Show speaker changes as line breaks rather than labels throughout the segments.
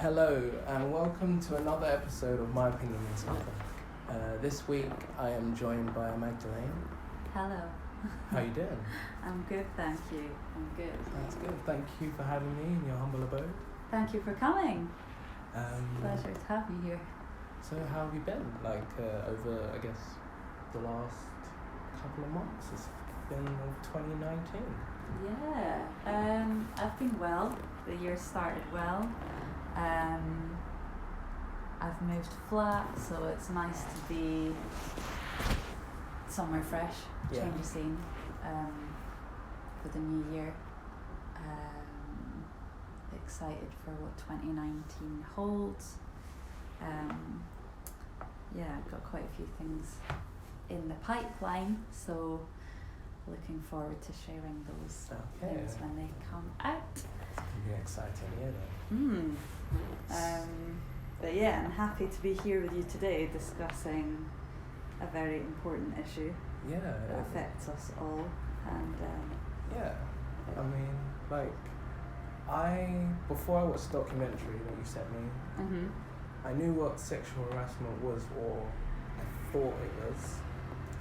Hello and welcome to another episode of My Opinion on Something. This week I am joined by Magdalene.
Hello.
How you doing?
I'm good, thank you. I'm good.
That's good. Thank you for having me in your humble abode.
Thank you for coming. Pleasure to have you here.
So how have you been? Over, I guess, the last couple of months? It's been 2019.
Yeah. I've been well. The year started well. I've moved flat, so it's nice to be somewhere fresh, change of scene for the new year. Excited for what 2019 holds. I've got quite a few things in the pipeline, so looking forward to sharing those things when they come out.
It'll be exciting, yeah.
But yeah, I'm happy to be here with you today discussing a very important issue that affects us all. And
before I watched the documentary that you sent me, I knew what sexual harassment was, or I thought it was.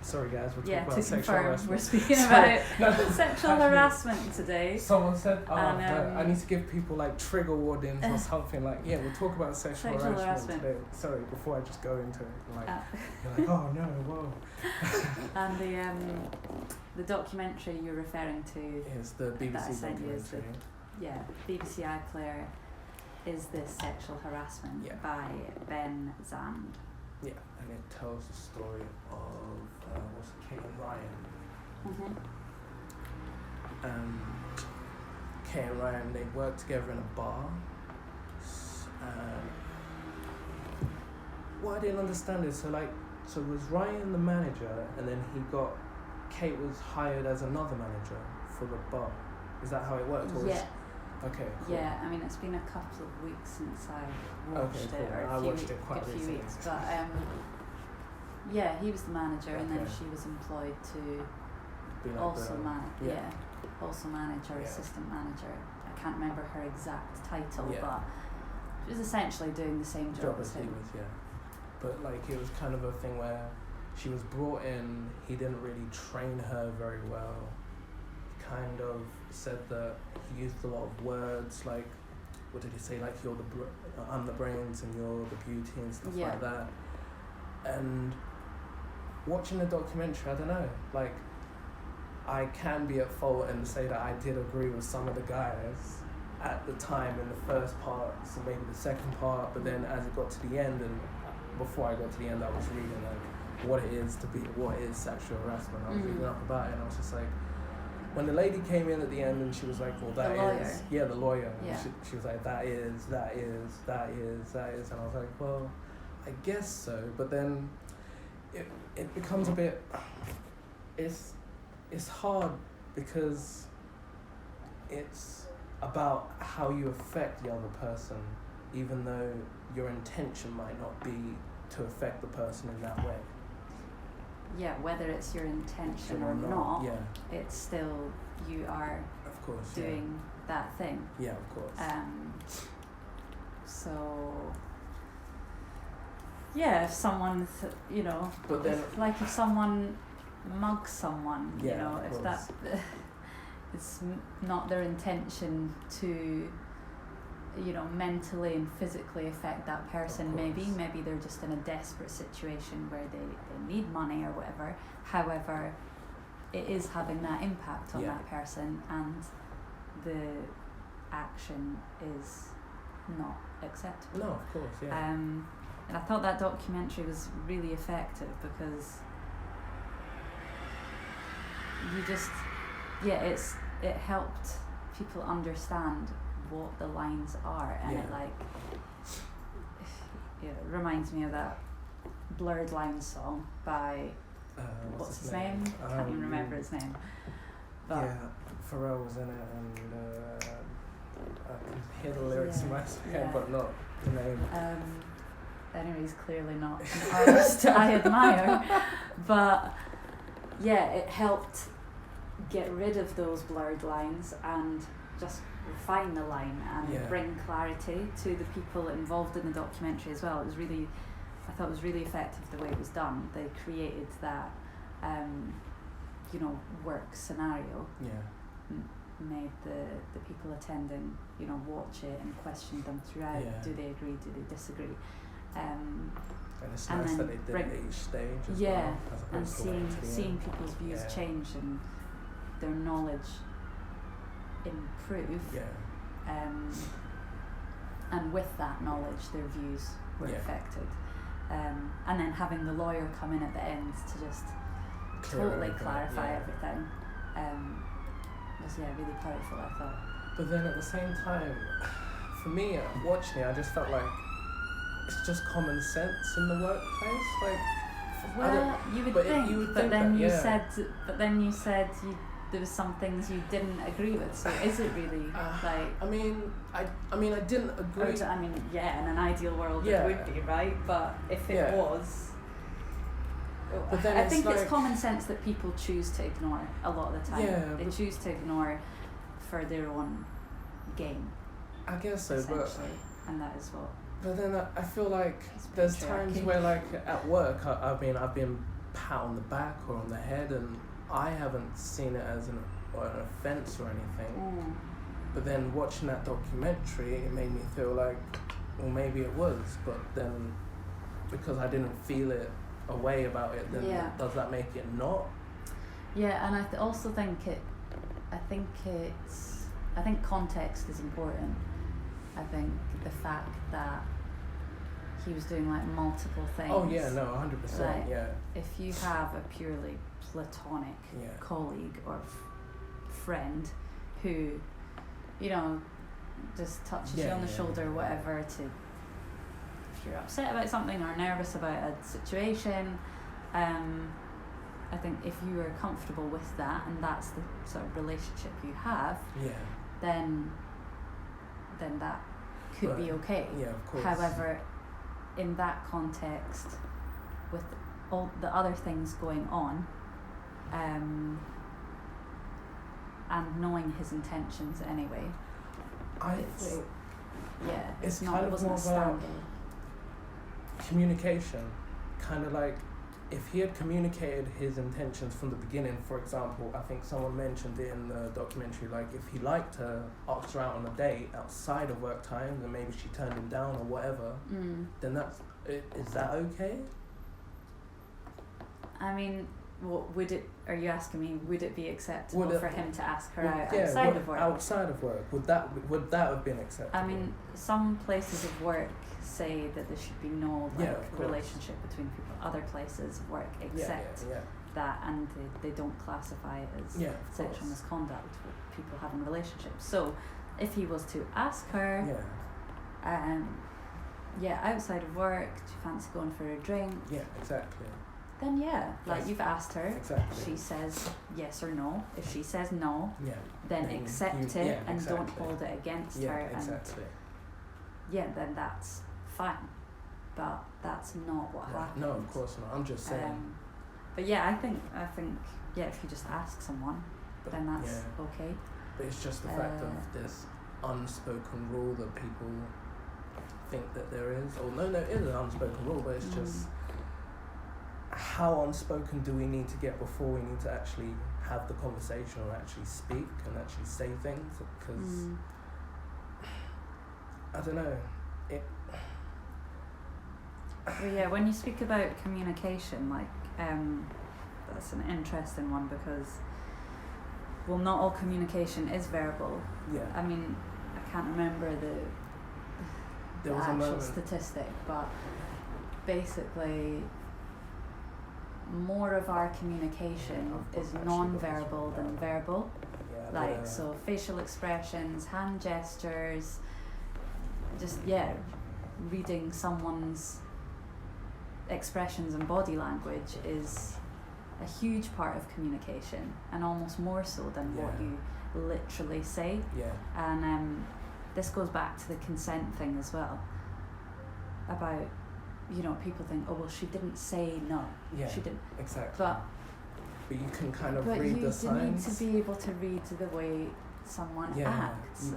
Sorry guys, we're talking about sexual harassment.
We're speaking about sexual harassment today.
Someone said, I need to give people trigger warnings or something we'll talk about sexual harassment today. Sorry, before I just go into it, you're like, oh no, whoa.
And the documentary you're referring to
is the BBC documentary.
BBC iPlayer, Is This Sexual Harassment by Ben Zand.
Yeah, and it tells the story of Kate and Ryan. Kate and Ryan, they worked together in a bar. What I didn't understand is, so was Ryan the manager, and then Kate was hired as another manager for the bar? Is that how it worked? Okay, cool.
Yeah, I mean, it's been a couple of weeks since I watched it, or
I watched it quite
a few
recently.
weeks. But he was the manager, and then she was employed to also manage or assistant manager. I can't remember her exact title, but she was essentially doing the same job as him.
But it was kind of a thing where she was brought in, he didn't really train her very well. Kind of said that he used a lot of words what did he say, you're I'm the brains and you're the beauty and stuff like that. And watching the documentary, I don't know, I can be at fault and say that I did agree with some of the guys at the time in the first part, so maybe the second part, but then as it got to the end, and before I got to the end, I was reading what is sexual harassment. I was reading up about it, and I was just when the lady came in at the end and she was like, well, that is... Yeah, the lawyer. Yeah. She was like, that is. And I was like, well, I guess so. But then it becomes a bit... It's hard because it's about how you affect the other person, even though your intention might not be to affect the person in that way.
Yeah, whether it's your intention or not, it's still, you are doing that thing.
Yeah, of course.
If someone, if someone mugs someone, if that, it's not their intention to, mentally and physically affect that person. Maybe they're just in a desperate situation where they need money or whatever. However, it is having that impact on that person, and the action is not acceptable.
No, of course,
And I thought that documentary was really effective because it helped people understand what the lines are, and it reminds me of that Blurred Lines song by what's his name? Can't even remember his name. But
Pharrell was in it, and I can hear the lyrics in my head, but not the name.
Anyway, he's clearly not an artist I admire, but it helped get rid of those blurred lines and just refine the line and
Yeah.
bring clarity to the people involved in the documentary as well. I thought it was really effective the way it was done. They created that, work scenario.
Yeah.
Made the people attending, watch it and question them throughout.
Yeah.
Do they agree? Do they disagree?
And it's
And
nice
then
that they did it at each stage as
Yeah,
well. As
and
opposed to waiting to the
seeing
end.
people's views
Yeah.
change and their knowledge improve.
Yeah.
And with that knowledge, their views were
Yeah.
affected. And then having the lawyer come in at the end to just
Clear
totally
everything,
clarify
yeah.
everything was really powerful, I thought.
But then at the same time, for me, watching it, I just felt like it's just common sense in the workplace. Like,
Well, you would think,
you would
but
think
then
that,
you
yeah.
said there was some things you didn't agree with. So is it really like?
I mean, I didn't agree.
In an ideal world
Yeah.
it would be, right? But if it
Yeah.
was,
But then
I
it's
think it's
like-
common sense that people choose to ignore a lot of the time.
Yeah,
They
but-
choose to ignore for their own gain,
I guess so, but
essentially, and that is what.
But then I feel like
It's
there's times
patriarchy.
where, like, at work, I've been pat on the back or on the head, and I haven't seen it as an offence or anything. But then watching that documentary, it made me feel like, well, maybe it was. But then, because I didn't feel it a way about it, then
Yeah.
does that make it not?
Yeah, and I also think I think context is important. I think the fact that he was doing like multiple things.
Oh yeah, no, 100%.
Like,
Yeah,
If you have a purely platonic
yeah,
colleague or friend who, just touches you
Yeah,
on the
yeah,
shoulder or
yeah.
whatever if you're upset about something or nervous about a situation, I think if you are comfortable with that and that's the sort of relationship you have,
yeah,
then that could be
Right.
okay.
yeah. Of course.
However, in that context, with all the other things going on, and knowing his intentions anyway, it's
it's
not.
kind
It
of
wasn't
more
a
about
standard.
communication, kind of like if he had communicated his intentions from the beginning. For example, I think someone mentioned it in the documentary, like if he liked her, asked her out on a date outside of work time, then maybe she turned him down or whatever, then is that okay?
I mean, are you asking me, would it be acceptable
Would it-
for him to ask her out
Yeah,
outside of work?
outside of work, would that have been acceptable?
I mean, some places of work say that there should be no
Yeah, of course.
relationship between people. Other places of work accept
yeah,
that, and they don't classify it as
yeah, of
sexual
course.
misconduct with people having relationships. So, if he was to ask her, outside of work, do you fancy going for a drink?
Yeah, exactly.
Then
That's-
you've asked her.
Exactly.
She says yes or no. If she says no,
Yeah.
then
Then
accept
you-
it
yeah,
and don't
exactly.
hold it against
Yeah,
her.
exactly.
And then that's fine. But that's not what
Right.
happened.
No, of course not. I'm just saying.
But yeah, I think if you just ask someone,
But,
then that's
yeah.
okay.
But it's just the fact
Uh,
of this unspoken rule that people think that there is. Or no, it is an unspoken rule, but it's just how unspoken do we need to get before we need to actually have the conversation or actually speak and actually say things? Because I don't know.
Well, yeah, when you speak about communication, that's an interesting one because, well, not all communication is verbal.
Yeah.
I mean, I can't remember the
There was a
actual
moment.
statistic, but basically, more of our communication
I've
is
actually got this
non-verbal
written
than
down.
verbal.
Yeah,
So facial expressions, hand gestures, just reading someone's expressions and body language is a huge part of communication, and almost more so than what
Yeah.
you literally say.
Yeah.
And this goes back to the consent thing as well, about people think, oh well, she didn't say no,
Yeah.
she didn't,
Exactly.
but
you can kind of
but
read
you
the
need
signs.
to be able to read the way someone
Yeah.
acts.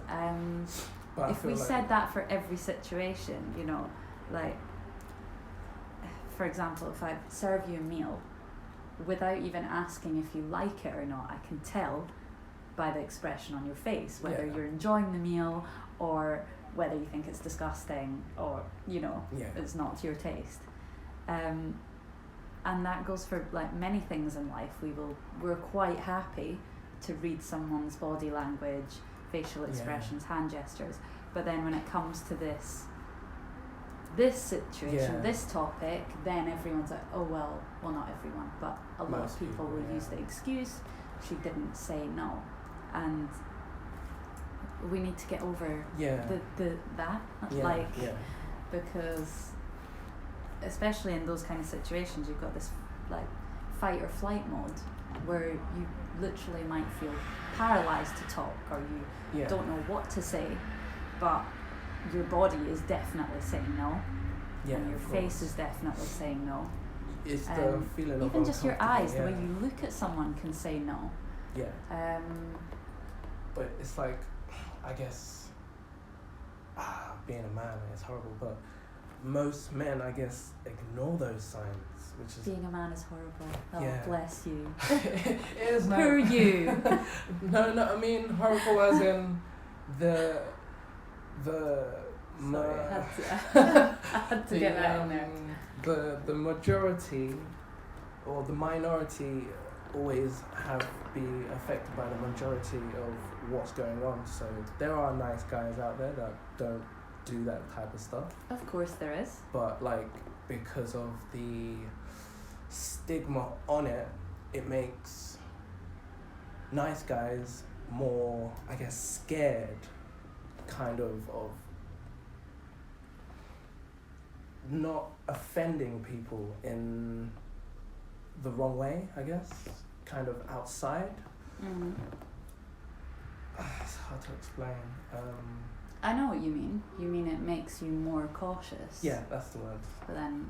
But I
If
feel
we
like,
said that for every situation, you know, like, for example, if I serve you a meal, without even asking if you like it or not, I can tell by the expression on your face whether
Yeah.
you're enjoying the meal or whether you think it's disgusting or, you know,
Yeah.
it's not to your taste. And that goes for like many things in life. We're quite happy to read someone's body language, facial expressions, hand gestures. But then when it comes to this situation,
Yeah.
this topic, then everyone's like, oh well, not everyone, but a lot
Most
of people will
people,
use
yeah.
the excuse, she didn't say no. And we need to get over
Yeah.
that,
Yeah.
like,
Yeah.
because especially in those kind of situations, you've got this like fight or flight mode where you literally might feel paralyzed to talk, or you
Yeah.
don't know what to say, but your body is definitely saying no,
Yeah.
and your
of
face
course.
is definitely saying no.
It's the feeling of
Even just your eyes, the way
uncomfortable,
you look at someone can say no.
Yeah. But it's like, I guess, being a man is horrible, but most men, I guess, ignore those signs, which is
Being a man is horrible. Oh,
Yeah.
bless you.
it is no.
Poor you.
No, I mean horrible as in the
Sorry, I had to get that in there.
The majority or the minority always be affected by the majority of what's going on. So there are nice guys out there that don't do that type of stuff.
Of course there is.
But like, because of the stigma on it, it makes nice guys more, I guess, scared kind of not offending people in the wrong way, I guess, kind of outside.
Mm.
It's hard to explain.
I know what you mean. You mean it makes you more cautious.
Yeah, that's the word.
But then,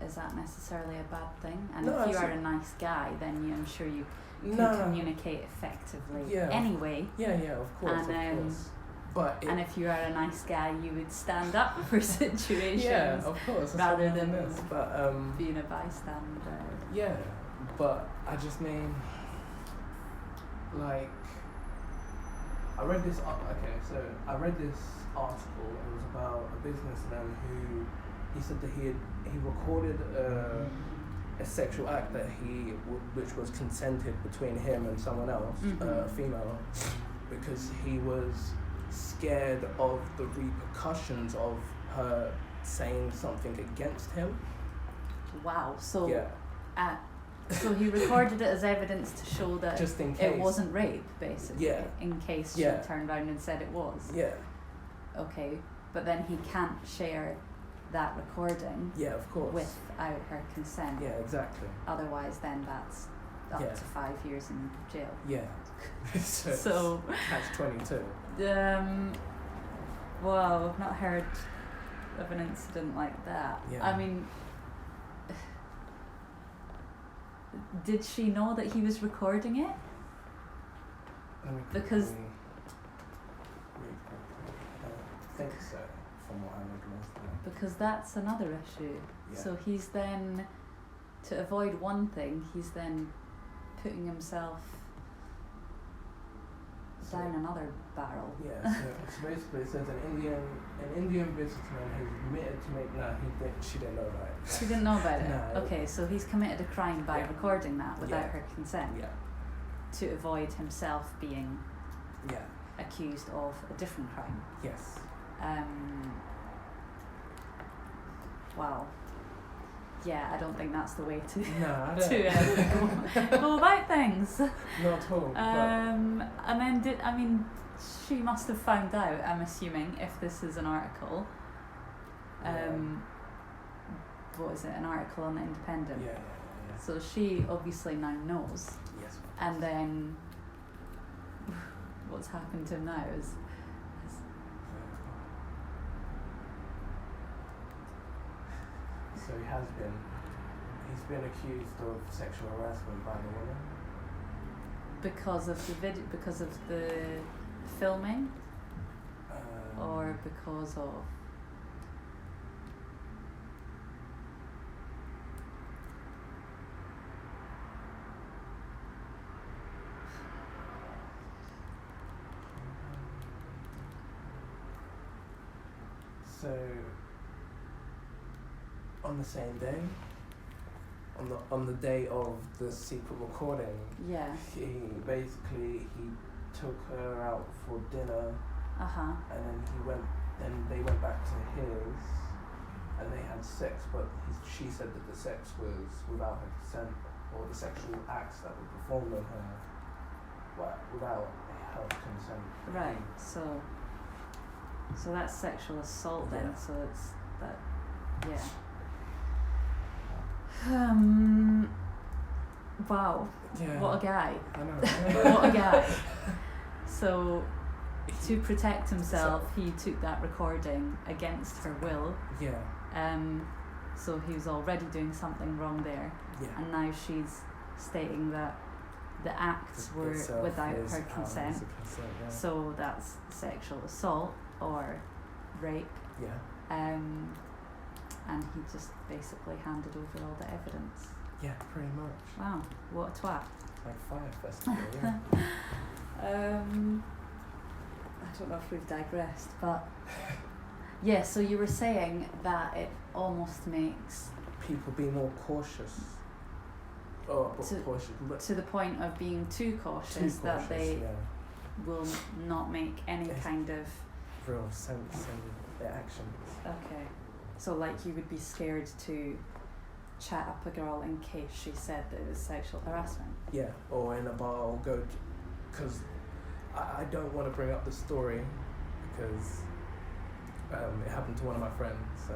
is that necessarily a bad thing? And
No,
if you
it's
are a nice guy, then I'm sure you can
No.
communicate effectively
Yeah.
anyway.
Yeah, of course,
And,
of course. But
And if you are a nice guy, you would stand up for situations
yeah, of course. that's
rather
what I
than
mean. But
being a bystander.
yeah, but I just mean, like, I read this. So I read this article. It was about a businessman who he said that he recorded a sexual act that which was consented between him and someone else, a female, because he was scared of the repercussions of her saying something against him.
Wow. So
Yeah.
so he recorded it as evidence to show that
Just in case.
it wasn't rape, basically.
Yeah.
In case
Yeah.
she turned around and said it was.
Yeah.
Okay. But then he can't share that recording
Yeah, of course.
without her consent.
Yeah, exactly.
Otherwise, then that's up
Yeah.
to 5 years in jail.
Yeah.
So,
catch 22.
well, I've not heard of an incident like that.
Yeah.
I mean, did she know that he was recording it? Because-
I don't think so, from what I read last time.
Because that's another issue.
Yeah.
So he's then, to avoid one thing, he's then putting himself down another barrel.
Yeah, so basically it says an Indian businessman has admitted to make she didn't know about it.
She didn't know about it?
No.
Okay, so he's committed a crime by
Yeah.
recording that without
Yeah.
her consent
Yeah.
to avoid himself being
Yeah.
accused of a different crime.
Yes.
Wow. Yeah, I don't think that's the way to
No, I don't.
to go about things.
Not at all.
And then she must have found out, I'm assuming, if this is an article. What is it? An article on the Independent.
Yeah.
So she obviously now knows.
Yes.
And then what's happened to him now is
So he's been accused of sexual harassment by the woman.
because of the filming, or because of?
So, on the same day, on the day of the secret recording,
Yeah.
he took her out for dinner, and then they went back to his, and they had sex, but she said that the sex was without her consent, or the sexual acts that were performed on her without her consent.
Right. So that's sexual assault then.
Yeah.
So it's that. Yeah. Wow.
Yeah.
What a guy.
I know.
What a guy. So, to protect himself, he took that recording against her will.
Yeah.
So he was already doing something wrong there,
Yeah.
and now she's stating that the acts were without her consent.
Yeah.
So that's sexual assault or rape.
Yeah.
And he just basically handed over all the evidence.
Yeah, pretty much.
Wow, what a twat.
Like Fire Festival, yeah.
I don't know if we've digressed, but yeah, so you were saying that it almost makes
People be more cautious. Oh, cautious.
to the point of being too cautious that they
yeah.
will not make any kind of
real sense in their actions.
Okay, so like you would be scared to chat up a girl in case she said that it was sexual harassment.
Yeah, or in a bar, or go because I don't want to bring up the story because it happened to one of my friends, so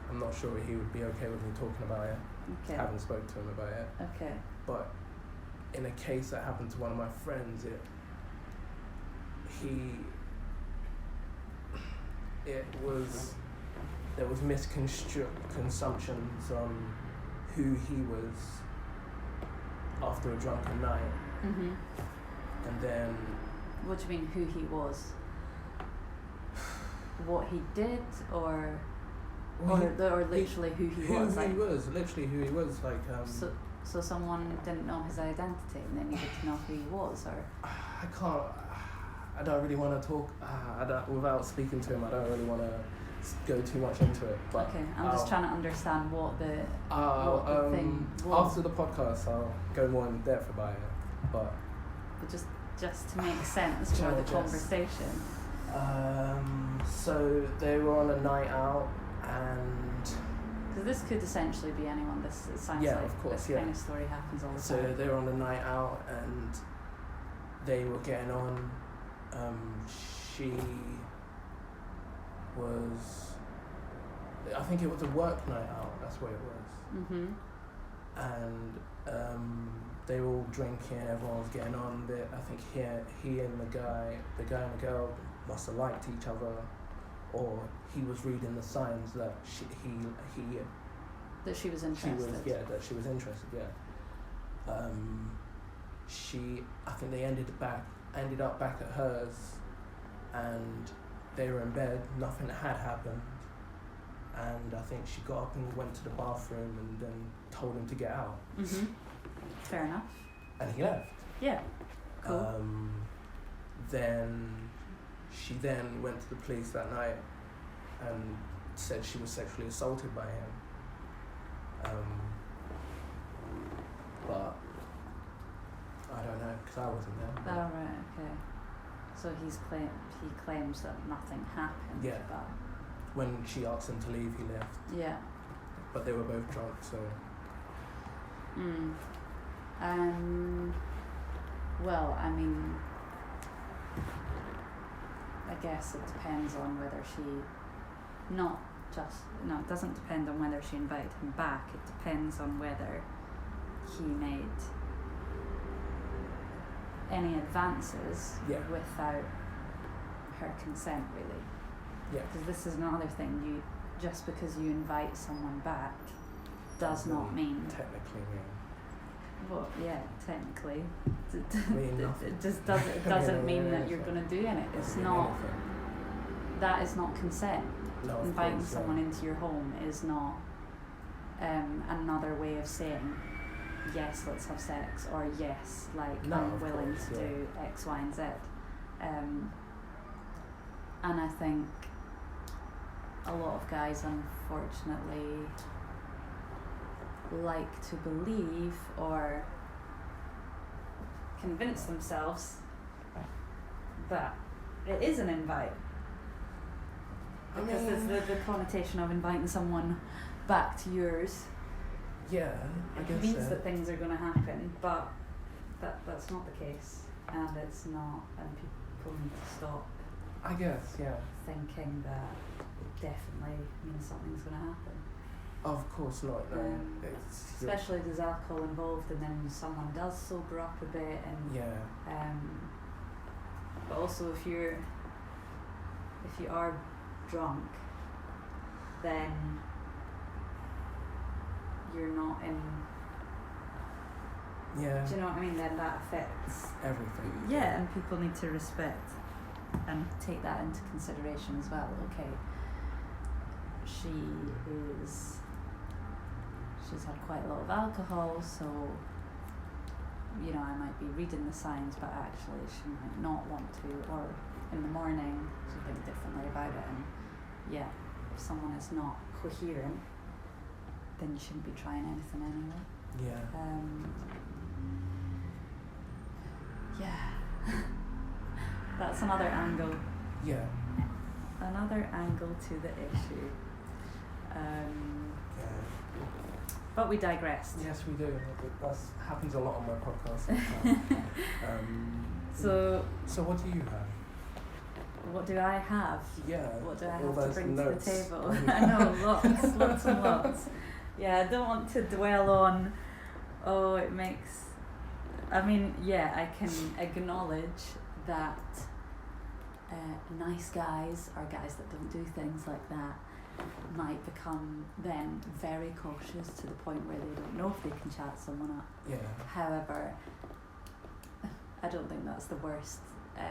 I'm not sure he would be okay with me talking about it.
Okay.
I haven't spoken to him about it.
Okay.
But in a case that happened to one of my friends, there was misconceptions on who he was after a drunken night. And then
What do you mean, who he was? What he did, or literally who he was?
Who he was, literally who he was, like.
So someone didn't know his identity, and they needed to know who he was, or.
I don't really want to talk. Without speaking to him, I don't really want to go too much into it. But
okay, I'm just trying to understand what the thing was.
After the podcast, I'll go more in depth about it. But
just to make sense for the conversation.
So they were on a night out, and
because this could essentially be anyone. It sounds
yeah,
like
of course,
this kind of story happens all the time.
So they were on a night out, and they were getting on. She was, I think it was a work night out. That's what it was. And they were all drinking. Everyone was getting on. I think he and the guy and the girl must have liked each other, or he was reading the signs that
that she was interested.
That she was interested. Yeah. I think they ended up back at hers, and they were in bed. Nothing had happened, and I think she got up and went to the bathroom and then told him to get out.
Fair enough.
And he left.
Yeah. Cool.
Then she went to the police that night and said she was sexually assaulted by him. But I don't know, because I wasn't there.
Oh, right, okay. So he claims that nothing happened.
Yeah.
But
When she asked him to leave, he left.
yeah.
But they were both drunk, so.
Well, I mean, I guess it depends on whether it doesn't depend on whether she invited him back. It depends on whether he made any advances without her consent, really.
Yeah.
Because this is another thing. Just because you invite someone back does not mean.
Technically mean.
Well, yeah, technically.
mean
It just doesn't mean that you're going to do anything. It's not. That is not consent.
No,
Inviting
course,
someone into your home is not another way of saying, yes, let's have sex, or yes, like,
no,
I'm willing to do X, Y, and Z. And I think a lot of guys, unfortunately, like to believe or convince themselves that it is an invite. Because there's the connotation of inviting someone back to yours.
Yeah, I guess
it means that things are going to happen, but that's not the case, and it's not, and people need to stop.
I guess, yeah.
Thinking that it definitely means something's going to happen.
Of course not. No.
Especially if there's alcohol involved, and then someone does sober up a bit, and
yeah.
But also if you are drunk, then you're not in.
Yeah.
Do you know what I mean? Then that affects
everything.
Yeah, and people need to respect and take that into consideration as well. Okay, she's had quite a lot of alcohol, so you know, I might be reading the signs, but actually she might not want to, or in the morning she'll think differently about it. And yeah, if someone is not coherent, then you shouldn't be trying anything anyway.
Yeah.
Yeah. That's another angle.
Yeah.
Another angle to the issue.
Yeah.
But we digressed.
Yes, we do. That happens a lot on my podcast sometimes. So what do you have?
What do I have?
Yeah.
What do I
all
have to bring
notes.
to the table? I know, lots and lots. Yeah, I don't want to dwell on, it makes... I mean, yeah, I can acknowledge that nice guys, or guys that don't do things like that, might become then very cautious to the point where they don't know if they can chat someone up.
Yeah.
However, I don't think that's the worst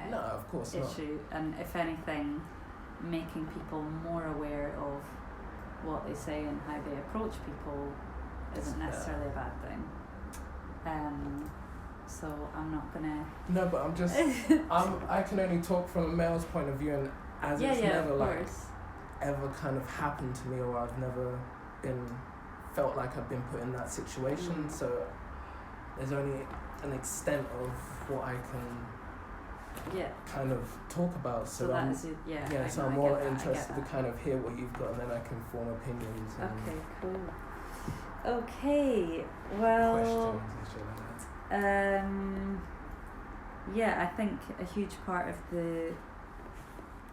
no, of course
issue.
not.
And if anything, making people more aware of what they say and how they approach people isn't necessarily a bad thing. So I'm not gonna.
No, but I'm just. I can only talk from a male's point of view, and as it's never like ever kind of happened to me, or I've never felt like I've been put in that situation. So there's only an extent of what I can kind of talk about. So
that
I'm,
is it,
so I'm more interested to kind of hear what you've got, and then I can form opinions. And
okay, cool. Okay, well.
Questions and shit like that.
I think a huge part of the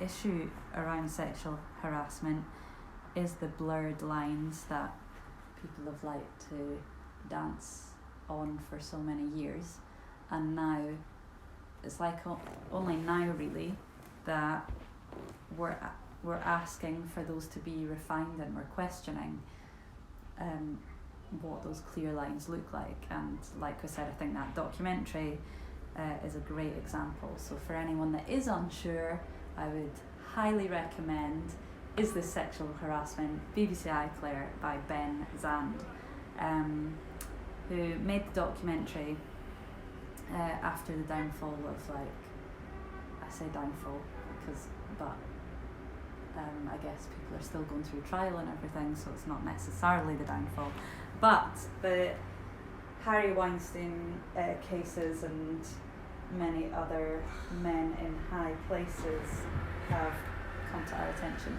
issue around sexual harassment is the blurred lines that people have liked to dance on for so many years, and now it's like only now really that we're asking for those to be refined, and we're questioning what those clear lines look like. And like I said, I think that documentary is a great example. So for anyone that is unsure, I would highly recommend Is This Sexual Harassment? BBC iPlayer by Ben Zand, who made the documentary after the downfall of, like, I say downfall but I guess people are still going through trial and everything, so it's not necessarily the downfall. But the Harry Weinstein cases and many other men in high places have come to our attention.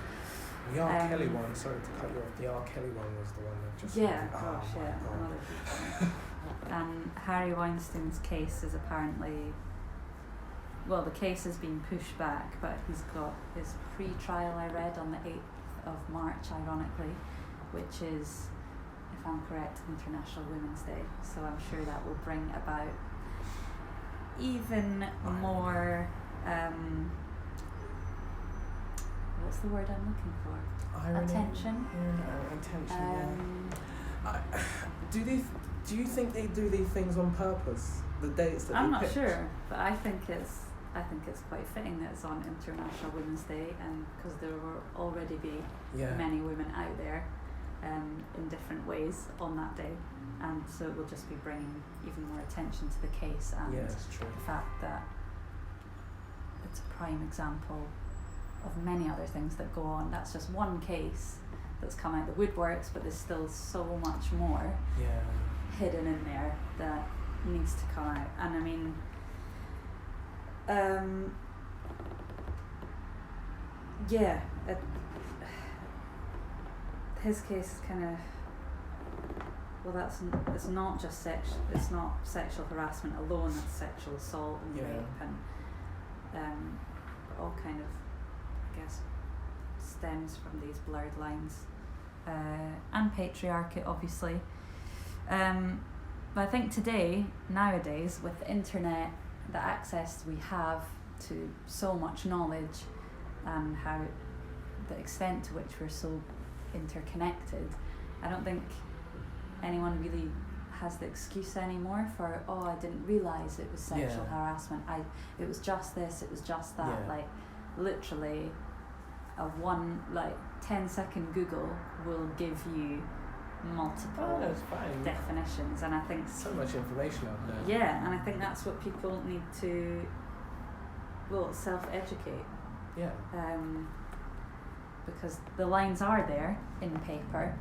The R. Kelly one, sorry to cut you off, the R. Kelly one was the one that just...
another huge one. And Harry Weinstein's case is apparently... Well, the case has been pushed back, but he's got his pre-trial, I read, on the 8th of March, ironically, which is, if I'm correct, International Women's Day. So I'm sure that will bring about even more... what's the word I'm looking for?
Irony.
Attention.
Attention. Do these Do you think they do these things on purpose? The dates that
I'm
they
not
pick?
sure, but I think it's quite fitting that it's on International Women's Day, and because there will already be many women out there in different ways on that day, and so it will just be bringing even more attention to the case and
it's true.
the fact that it's a prime example of many other things that go on. That's just one case that's come out the woodworks, but there's still so much more hidden in there that needs to come out. And I mean, his case is kind of, well, it's not just it's not sexual harassment alone, it's sexual assault and rape and all kind of, I guess, stems from these blurred lines, and patriarchy, obviously. But I think nowadays, with the internet, the access we have to so much knowledge, and how the extent to which we're so interconnected, I don't think anyone really has the excuse anymore for, I didn't realise it was sexual harassment, it was just this, it was just that. Like, literally, a 10-second Google will give you multiple definitions, and I think
so much information out there.
Yeah, and I think that's what people need to, self-educate.
Yeah.
Because the lines are there in paper,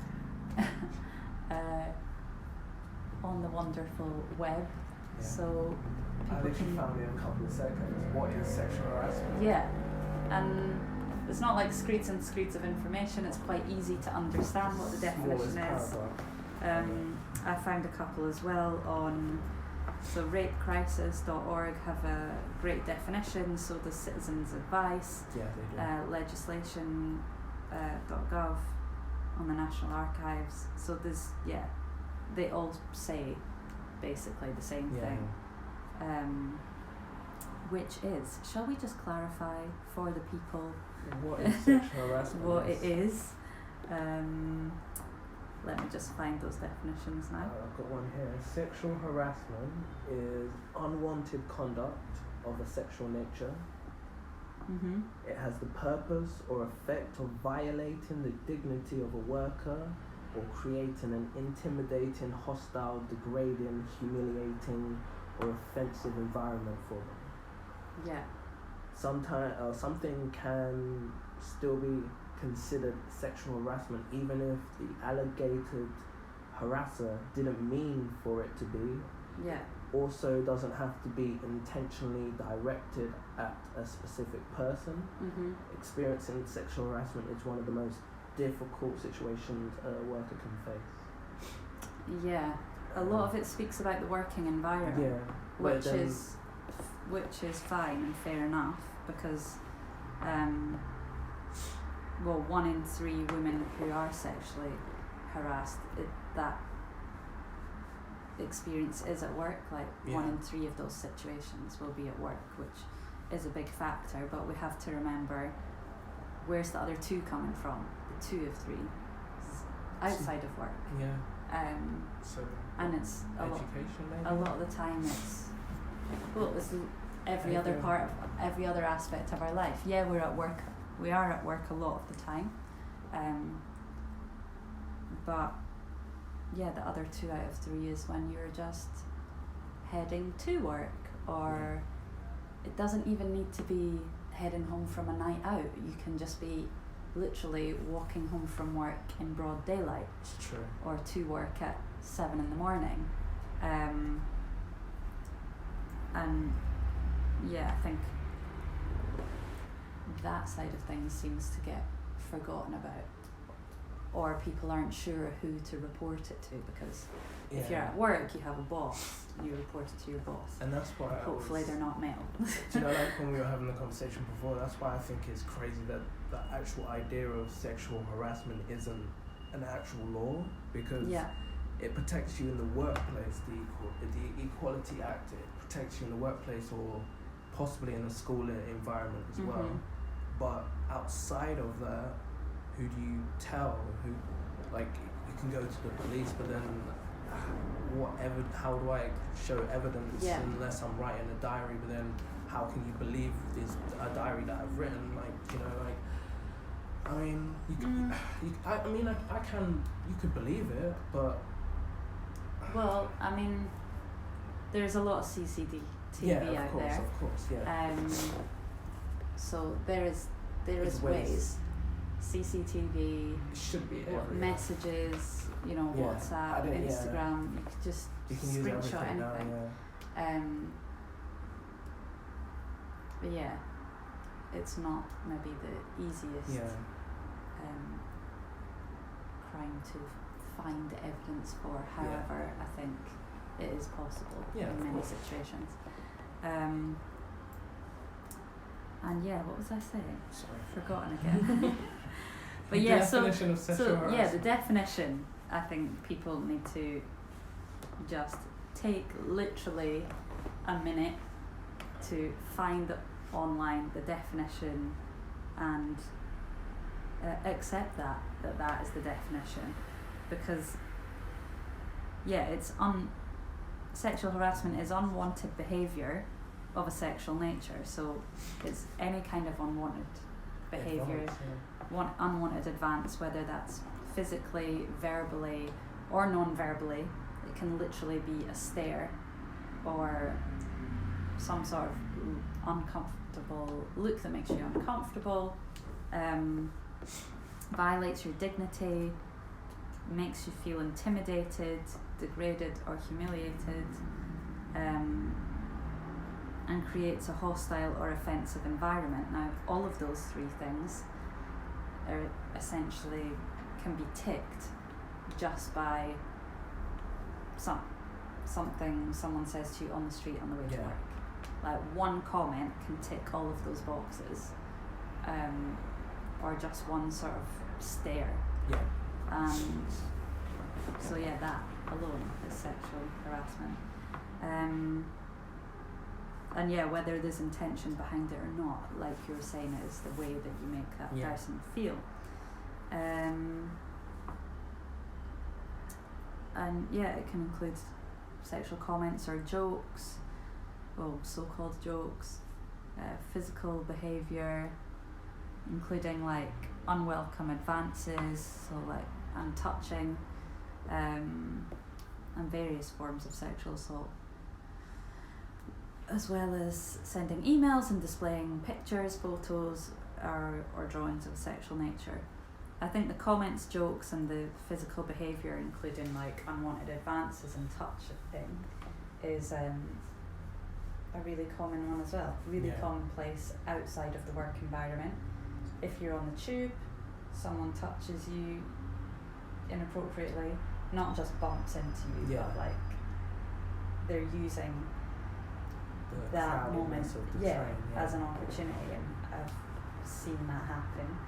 on the wonderful web.
Yeah.
So
I literally found in a couple of seconds what is sexual harassment.
Yeah, and it's not like screeds and screeds of information. It's quite easy to understand what the definition is. I found a couple as well on, so rapecrisis.org have a great definition, so does Citizens Advice.
Yeah, they do.
Legislation .gov on the National Archives. So there's, they all say basically the same thing. Which is, shall we just clarify for the people
what is sexual harassment?
What it is? Let me just find those definitions now.
I've got one here. Sexual harassment is unwanted conduct of a sexual nature.
Mm-hmm.
It has the purpose or effect of violating the dignity of a worker or creating an intimidating, hostile, degrading, humiliating, or offensive environment for them.
Yeah.
Sometimes something can still be considered sexual harassment even if the alleged harasser didn't mean for it to be.
Yeah.
Also doesn't have to be intentionally directed at a specific person.
Mm-hmm.
Experiencing sexual harassment is one of the most difficult situations a worker can face.
Yeah, a lot of it speaks about the working environment, which is fine and fair enough, because 1 in 3 women who are sexually harassed, that experience is at work. 1 in 3 of those situations will be at work, which is a big factor, but we have to remember, where's the other 2 coming from? The 2 of 3 outside of work.
So
and it's
education,
a lot of the time it's every other part of every other aspect of our life. We are at work a lot of the time, but the other 2 out of 3 is when you're just heading to work, or it doesn't even need to be heading home from a night out. You can just be literally walking home from work in broad daylight.
It's true. Or
to work at 7 a.m. And I think that side of things seems to get forgotten about, or people aren't sure who to report it to, because if you're at work, you have a boss, you report it to your boss.
And that's why
hopefully they're not male.
Do you know, like when we were having the conversation before, that's why I think it's crazy that the actual idea of sexual harassment isn't an actual law, because it protects you in the workplace. The Equality Act, it protects you in the workplace, or possibly in a school environment as well. But outside of that, who do you tell? You can go to the police, but then how do I show evidence
Yeah.
unless I'm writing a diary? But then how can you believe this a diary that I've written? Like, you know, like, I mean, you could believe it, but
well, I mean, there's a lot of CCTV out there.
Of course, yeah.
So there is ways. CCTV,
should be
messages, you know,
Yeah.
WhatsApp, Instagram. You could just
You can use
screenshot
everything now,
anything.
yeah.
But yeah, it's not maybe the easiest
Yeah.
crime to find evidence for. However, I think it is possible in many situations. And yeah, what was I saying?
Sorry.
Forgotten again. But
The definition of sexual harassment.
the definition, I think people need to just take literally a minute to find online the definition and accept that is the definition, because it's sexual harassment is unwanted behaviour of a sexual nature. So it's any kind of unwanted behaviour, unwanted advance, whether that's physically, verbally, or non-verbally. It can literally be a stare or some sort of uncomfortable look that makes you uncomfortable, violates your dignity, makes you feel intimidated, degraded or humiliated, and creates a hostile or offensive environment. Now, all of those three things are essentially can be ticked just by something someone says to you on the street on the way to work. Like one comment can tick all of those boxes, or just one sort of stare. So that alone is sexual harassment. And whether there's intention behind it or not, like you were saying, it is the way that you make that person feel. And it can include sexual comments or jokes, so-called jokes, physical behaviour, including like unwelcome advances, and touching, and various forms of sexual assault, as well as sending emails and displaying pictures, photos, or drawings of a sexual nature. I think the comments, jokes, and the physical behaviour, including like unwanted advances and touching, is a really common one as well. Really commonplace outside of the work environment. If you're on the tube, someone touches you inappropriately, not just bumps into you, but like they're using that moment as an opportunity, and I've seen that happen,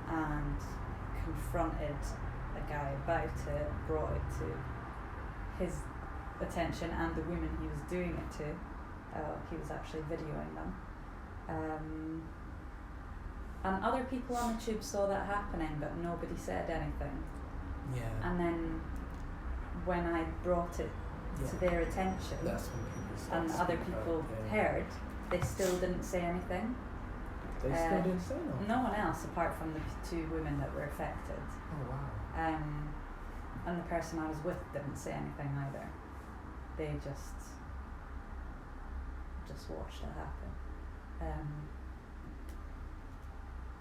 and confronted a guy about it, brought it to his attention and the women he was doing it to. He was actually videoing them, and other people on the tube saw that happening, but nobody said anything. And then when I brought it to their attention, and other people heard, they still didn't say anything.
They still didn't say nothing?
No one else apart from the two women that were affected.
Oh wow.
And the person I was with didn't say anything either. They just watched it happen.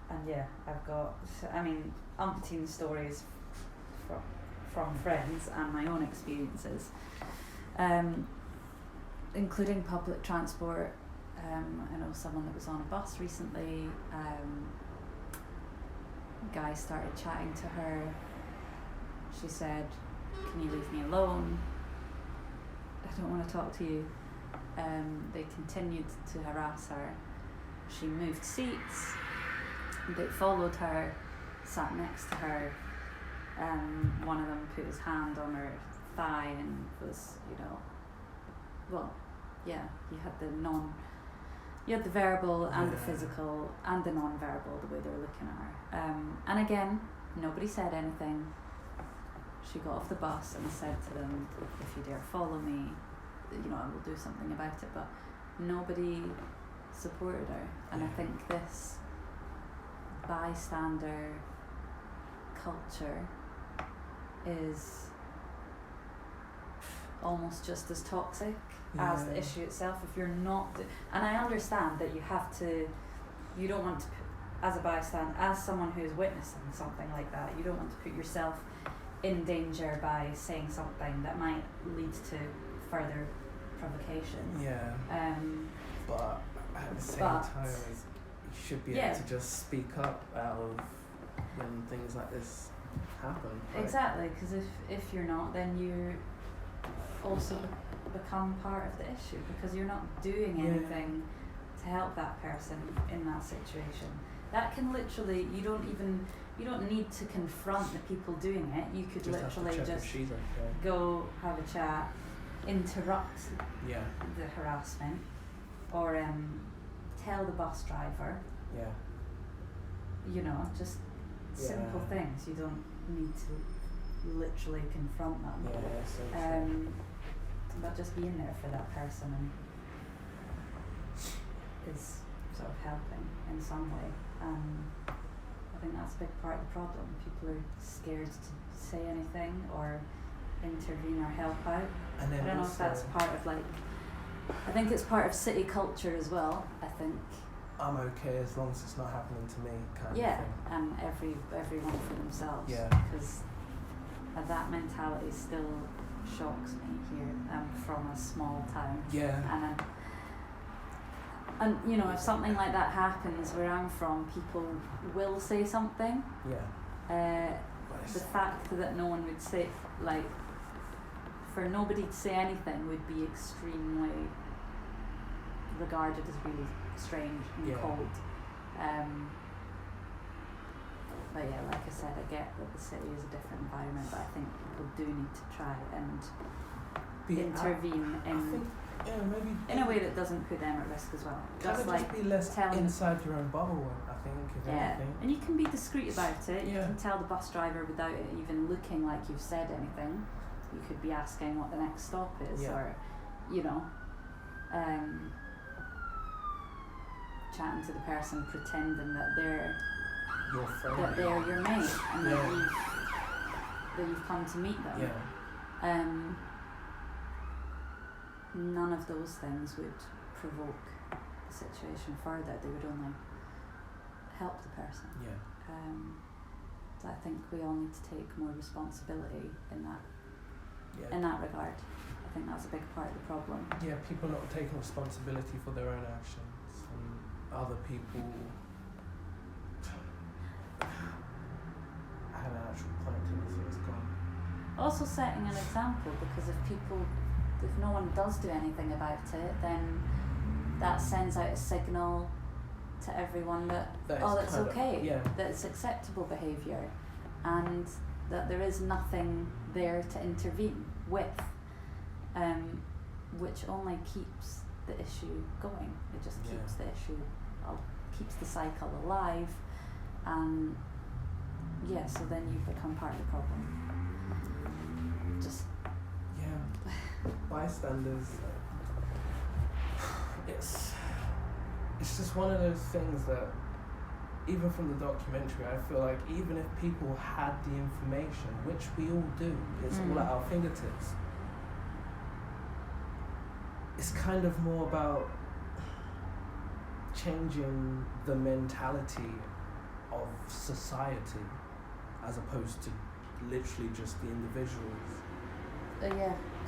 And I've got, umpteen stories from friends and my own experiences, including public transport. I know someone that was on a bus recently. A guy started chatting to her. She said, "Can you leave me alone? I don't want to talk to you." They continued to harass her. She moved seats. They followed her, sat next to her. One of them put his hand on her thigh and was, you had the verbal and the physical and the non-verbal, the way they were looking at her. And again, nobody said anything. she got off the bus and said to them, if you dare follow me, you know, I will do something about it. But nobody supported her. And I think this bystander culture is almost just as toxic as the issue itself. If you're not, and I understand that you have to, you don't want to, as a bystander, as someone who is witnessing something like that, you don't want to put yourself in danger by saying something that might lead to further provocation.
Yeah. But at the same time, you should be able to just speak up out of when things like this happen. Right?
Exactly, because if you're not, then you also become part of the issue, because you're not doing anything to help that person in that situation. That can literally, you don't need to confront the people doing it. You could literally just go have a chat, interrupt the harassment, or tell the bus driver. You know, just simple things. You don't need to literally confront them. But just being there for that person is sort of helping in some way. I think that's a big part of the problem. People are scared to say anything or intervene or help out. And then I don't know if that's part of I think it's part of city culture as well. I think
I'm okay as long as it's not happening to me, kind of thing.
Yeah, and everyone for themselves.
Yeah.
Because that mentality still shocks me here. I'm from a small town.
Yeah.
And you know, if something like that happens where I'm from, people will say something.
Yeah.
The fact that no one would say, for nobody to say anything would be extremely regarded as really strange and cold. But yeah, like I said, I get that the city is a different environment, but I think people do need to try and intervene in a way that doesn't put them at risk as well.
Just be less inside your own bubble, I think, if anything.
And you can be discreet about it. You can tell the bus driver without it even looking like you've said anything. You could be asking what the next stop is, or, you know, chatting to the person, pretending that they're
your friend,
that they're your mate, and that you've come to meet them. None of those things would provoke the situation further. They would only help the person. So I think we all need to take more responsibility in that regard. I think that's a big part of the problem.
Yeah, people not taking responsibility for their own actions, and other people. I had an actual point to this, it's gone.
Also setting an example, because if no one does do anything about it, then that sends out a signal to everyone that that's okay, that it's acceptable behaviour, and that there is nothing there to intervene with, which only keeps the issue going. It just keeps the issue, keeps the cycle alive, and so then you become part of the problem.
Bystanders, it's just one of those things that, even from the documentary, I feel like even if people had the information, which we all do, it's all at our fingertips, it's kind of more about changing the mentality of society as opposed to literally just the individuals.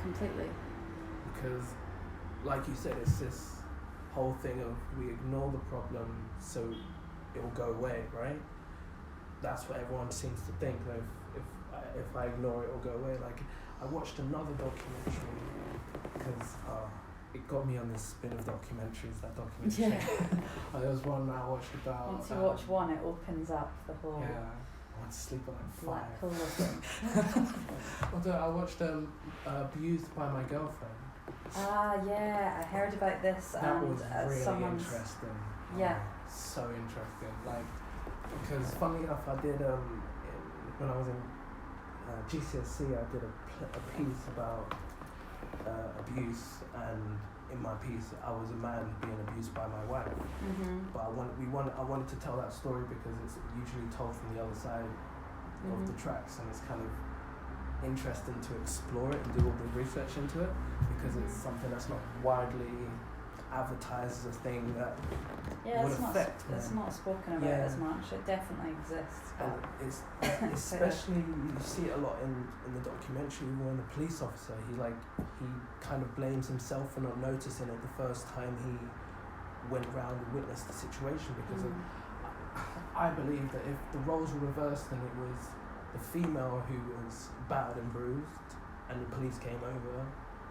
Completely.
Because, like you said, it's this whole thing of we ignore the problem so it will go away, right? That's what everyone seems to think. That if I ignore it, it will go away. Like, I watched another documentary because it got me on this spin of documentaries. That documentary. There was one I watched about.
Once you watch one, it opens up the whole.
I went to sleep at like 5.
Black hole of things.
Although I watched Abused by My Girlfriend.
I heard about this.
That was really interesting. So interesting. Like, because funny enough, I did when I was in GCSE, I did a piece about abuse, and in my piece, I was a man being abused by my wife.
Mm-hmm.
But I wanted to tell that story because it's usually told from the other side of the tracks, and it's kind of interesting to explore it and do all the research into it, because it's something that's not widely advertised as a thing that would affect men.
It's not spoken about as much. It definitely exists.
And it's especially, you see it a lot in the documentary when the police officer, he kind of blames himself for not noticing it the first time he went round and witnessed the situation, because I believe that if the roles were reversed and it was the female who was battered and bruised and the police came over,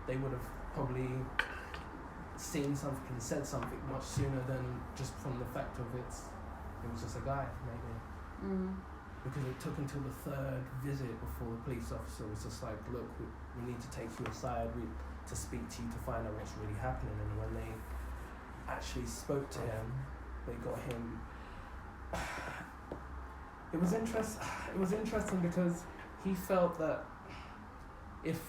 they would have probably seen something and said something much sooner than just from the fact of it was just a guy, maybe. Because it took until the third visit before the police officer was just like, look, we need to take you aside to speak to you to find out what's really happening. And when they actually spoke to him, they got him. It was interesting because he felt that if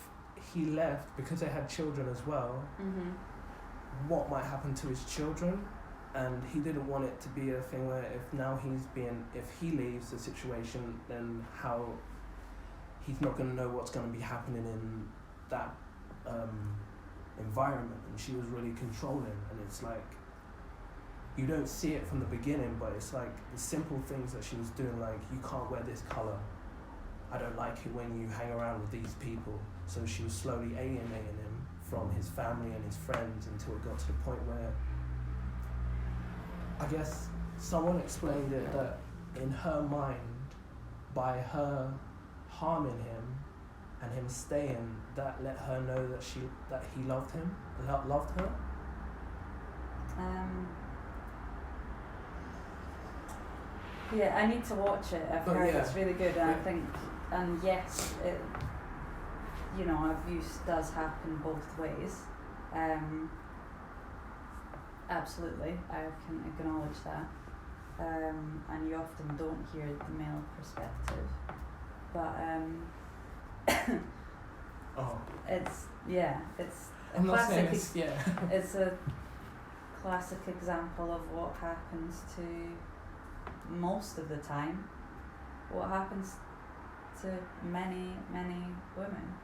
he left, because they had children as well, what might happen to his children, and he didn't want it to be a thing where if he leaves the situation, then how he's not going to know what's going to be happening in that environment. And she was really controlling, and it's like, you don't see it from the beginning, but it's like the simple things that she was doing, like, you can't wear this colour, I don't like it when you hang around with these people. So she was slowly alienating him from his family and his friends until it got to the point where, I guess someone explained it that in her mind, by her harming him and him staying, that let her know that he loved him, loved her.
Yeah, I need to watch it. I've heard it's really good, and I think, and yes, it, abuse does happen both ways. Absolutely, I can acknowledge that. And you often don't hear the male perspective, but it's a classic. It's a classic example of what happens to, most of the time, what happens to many women.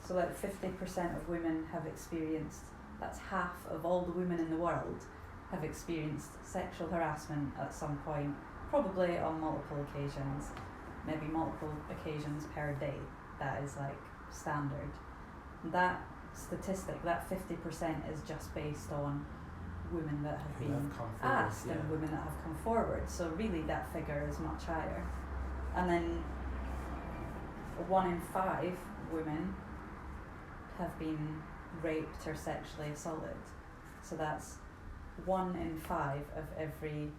So like 50% of women have experienced, that's half of all the women in the world, have experienced sexual harassment at some point, probably on multiple occasions, maybe multiple occasions per day. That is like standard. That statistic, that 50%, is just based on women that have been asked and women that have come forward. So really that figure is much higher. And then 1 in 5 women have been raped or sexually assaulted. So that's 1 in 5 of every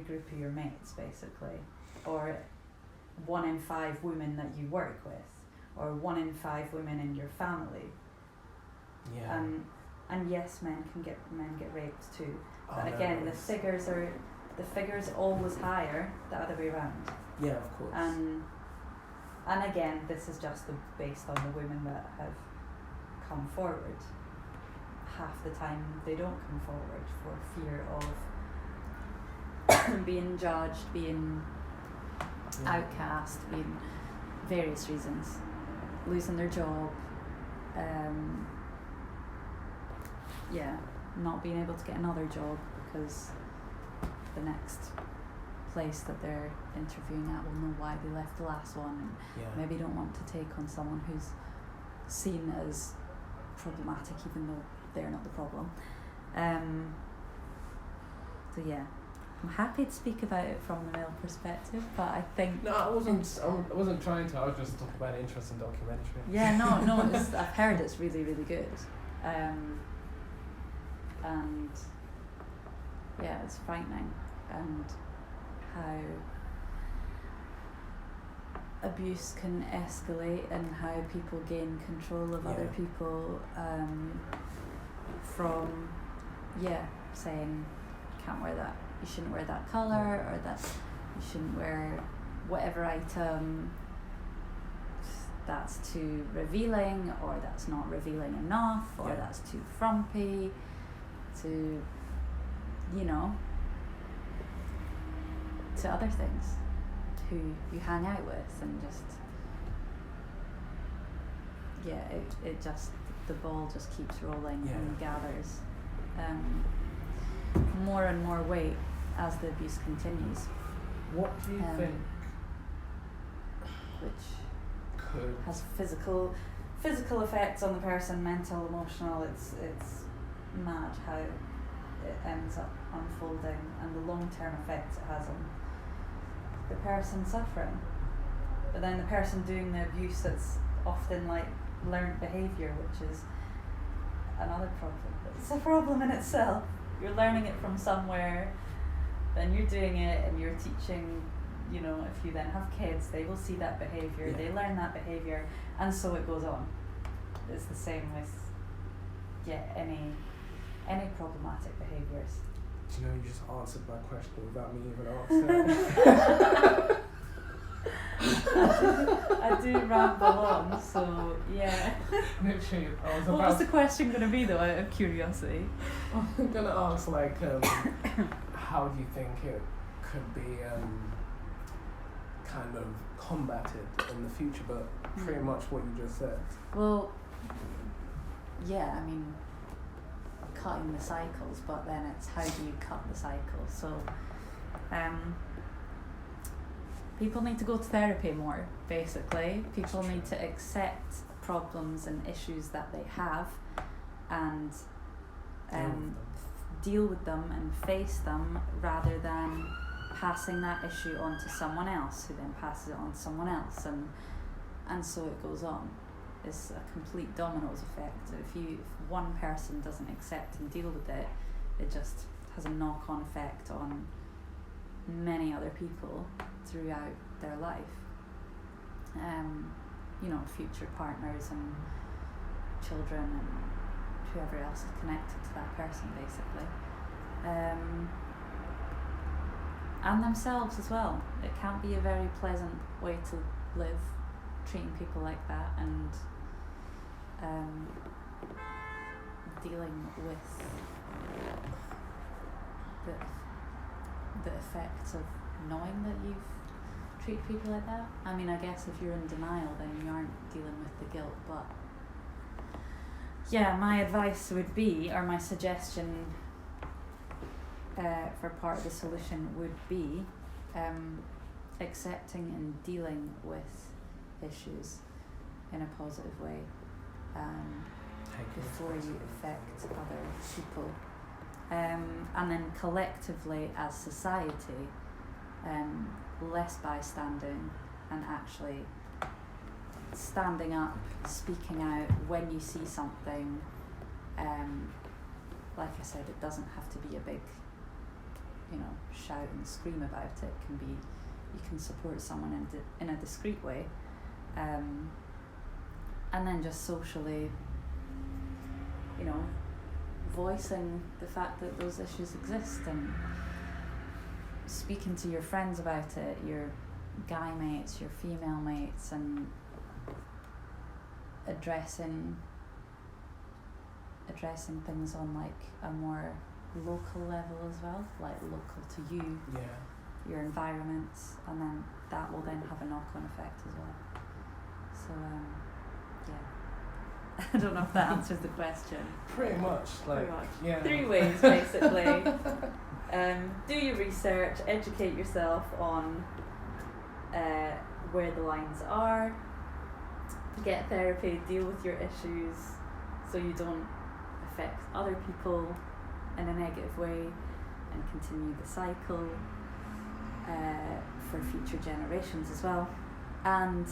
group of your mates, basically, or 1 in 5 women that you work with, or 1 in 5 women in your family. And yes, men get raped too. But again, the figures always higher the other way around.
Yeah, of course.
And again, this is just based on the women that have come forward. Half the time they don't come forward for fear of being judged, being outcast, being various reasons, losing their job, not being able to get another job because the next place that they're interviewing at will know why they left the last one, and maybe don't want to take on someone who's seen as problematic even though they're not the problem. I'm happy to speak about it from the male perspective, but I think... No, I
wasn't trying to, I was just talking about an interesting documentary.
Yeah, no, I've heard it's really, really good. And yeah, it's frightening, and how abuse can escalate and how people gain control of other people from saying, can't wear that, you shouldn't wear that colour, or that you shouldn't wear whatever item that's too revealing, or that's not revealing enough, or that's too frumpy, to, you know, to other things, who you hang out with, and just, it just, the ball just keeps rolling and gathers more and more weight as the abuse continues.
What do you think?
Which
could
has physical effects on the person, mental, emotional. It's mad how it ends up unfolding, and the long-term effects it has on the person suffering. But then the person doing the abuse, that's often like learned behaviour, which is another problem. It's a problem in itself. You're learning it from somewhere, then you're doing it, and you're teaching, you know, if you then have kids, they will see that behaviour, they learn that behaviour, and so it goes on. It's the same with any problematic behaviours.
Do you know, you just answered my question without me even asking.
I do ramble on, so yeah.
Literally, I was
What was the question going to be though, out of curiosity?
I'm going to ask, like, how do you think it could be kind of combated in the future, but pretty much what you just said.
Well, yeah, I mean, cutting the cycles, but then it's how do you cut the cycle? So, people need to go to therapy more, basically. People need to accept problems and issues that they have, and deal with them and face them, rather than passing that issue on to someone else, who then passes it on to someone else, and so it goes on. It's a complete dominoes effect. If one person doesn't accept and deal with it, it just has a knock-on effect on many other people throughout their life. You know, future partners and children and whoever else is connected to that person, basically. And themselves as well. It can't be a very pleasant way to live, treating people like that, and dealing with the effects of knowing that you've treated people like that. I mean, I guess if you're in denial, then you aren't dealing with the guilt, but yeah, my advice would be, or my suggestion for part of the solution would be accepting and dealing with issues in a positive way before you affect other people. And then collectively as society, less bystanding and actually standing up, speaking out when you see something. Like I said, it doesn't have to be a big, you know, shout and scream about it. It can be, you can support someone in a discreet way, and then just socially, you know, voicing the fact that those issues exist, and speaking to your friends about it, your guy mates, your female mates, and addressing things on like a more local level as well, like local to you, your environments, and then that will then have a knock-on effect as well. So I don't know if that answers the question.
Pretty much, like, yeah.
3 ways, basically. Do your research, educate yourself on where the lines are, get therapy, deal with your issues so you don't affect other people in a negative way, and continue the cycle for future generations as well, and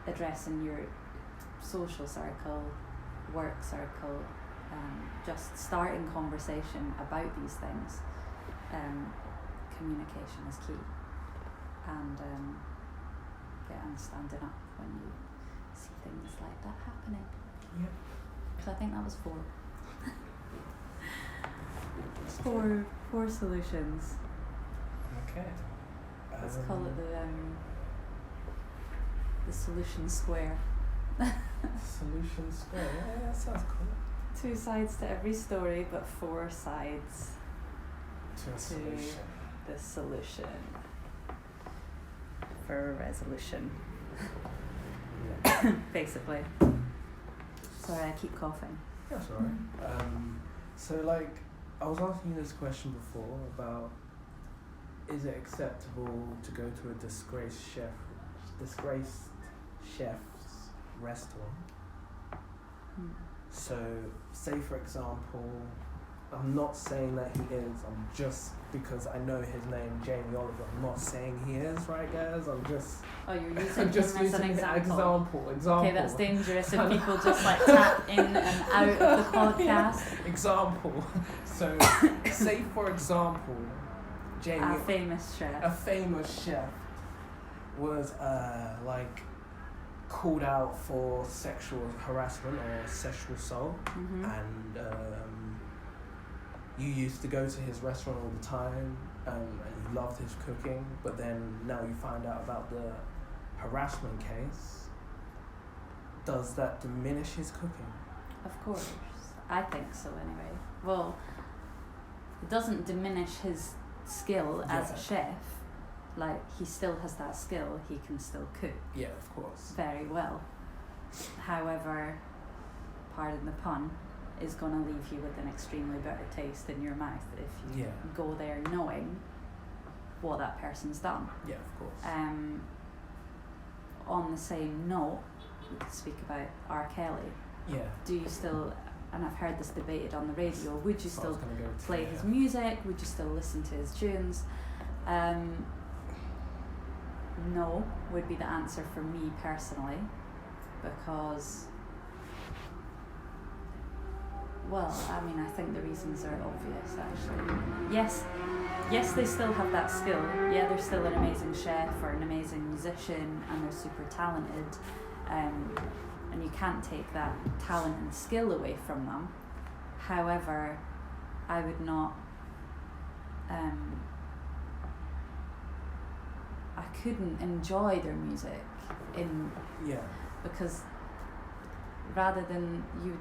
addressing your social circle, work circle, just starting conversation about these things. Communication is key, and and standing up when you see things like that happening.
Yep.
So I think that was 4. 4 4 solutions.
Okay.
Let's call it the solution square.
Solution square. Yeah, that sounds cool.
2 sides to every story, but 4 sides
To a solution.
the solution for a resolution.
Yeah.
Basically. Sorry, I keep coughing.
That's alright. So like, I was asking you this question before about, is it acceptable to go to a disgraced chef's restaurant? So, say for example, I'm not saying that he is, I'm just, because I know his name, Jamie Oliver, I'm not saying he is, right guys? I'm just...
Oh, you're using
I'm just
him as
using
an example.
Example.
Okay, that's dangerous if people just like tap in and out of the podcast.
Example. So, say for example, Jamie...
A famous chef.
Was like called out for sexual harassment or sexual assault, and you used to go to his restaurant all the time, and you loved his cooking, but then now you find out about the harassment case. Does that diminish his cooking?
Of course. I think so anyway. Well, it doesn't diminish his skill as a chef. Like, he still has that skill, he can still cook.
Yeah, of course.
Very well. However, pardon the pun, is going to leave you with an extremely bitter taste in your mouth if you go there knowing what that person's done.
Yeah, of course.
On the same note, we could speak about R. Kelly.
Yeah.
Do you still, and I've heard this debated on the radio, would you still play his
yeah.
music? Would you still listen to his tunes? No, would be the answer for me personally, because, well, I mean, I think the reasons are obvious actually. Yes, they still have that skill. Yeah, they're still an amazing chef or an amazing musician, and they're super talented. And you can't take that talent and skill away from them. However, I would not. I couldn't enjoy their music because rather than you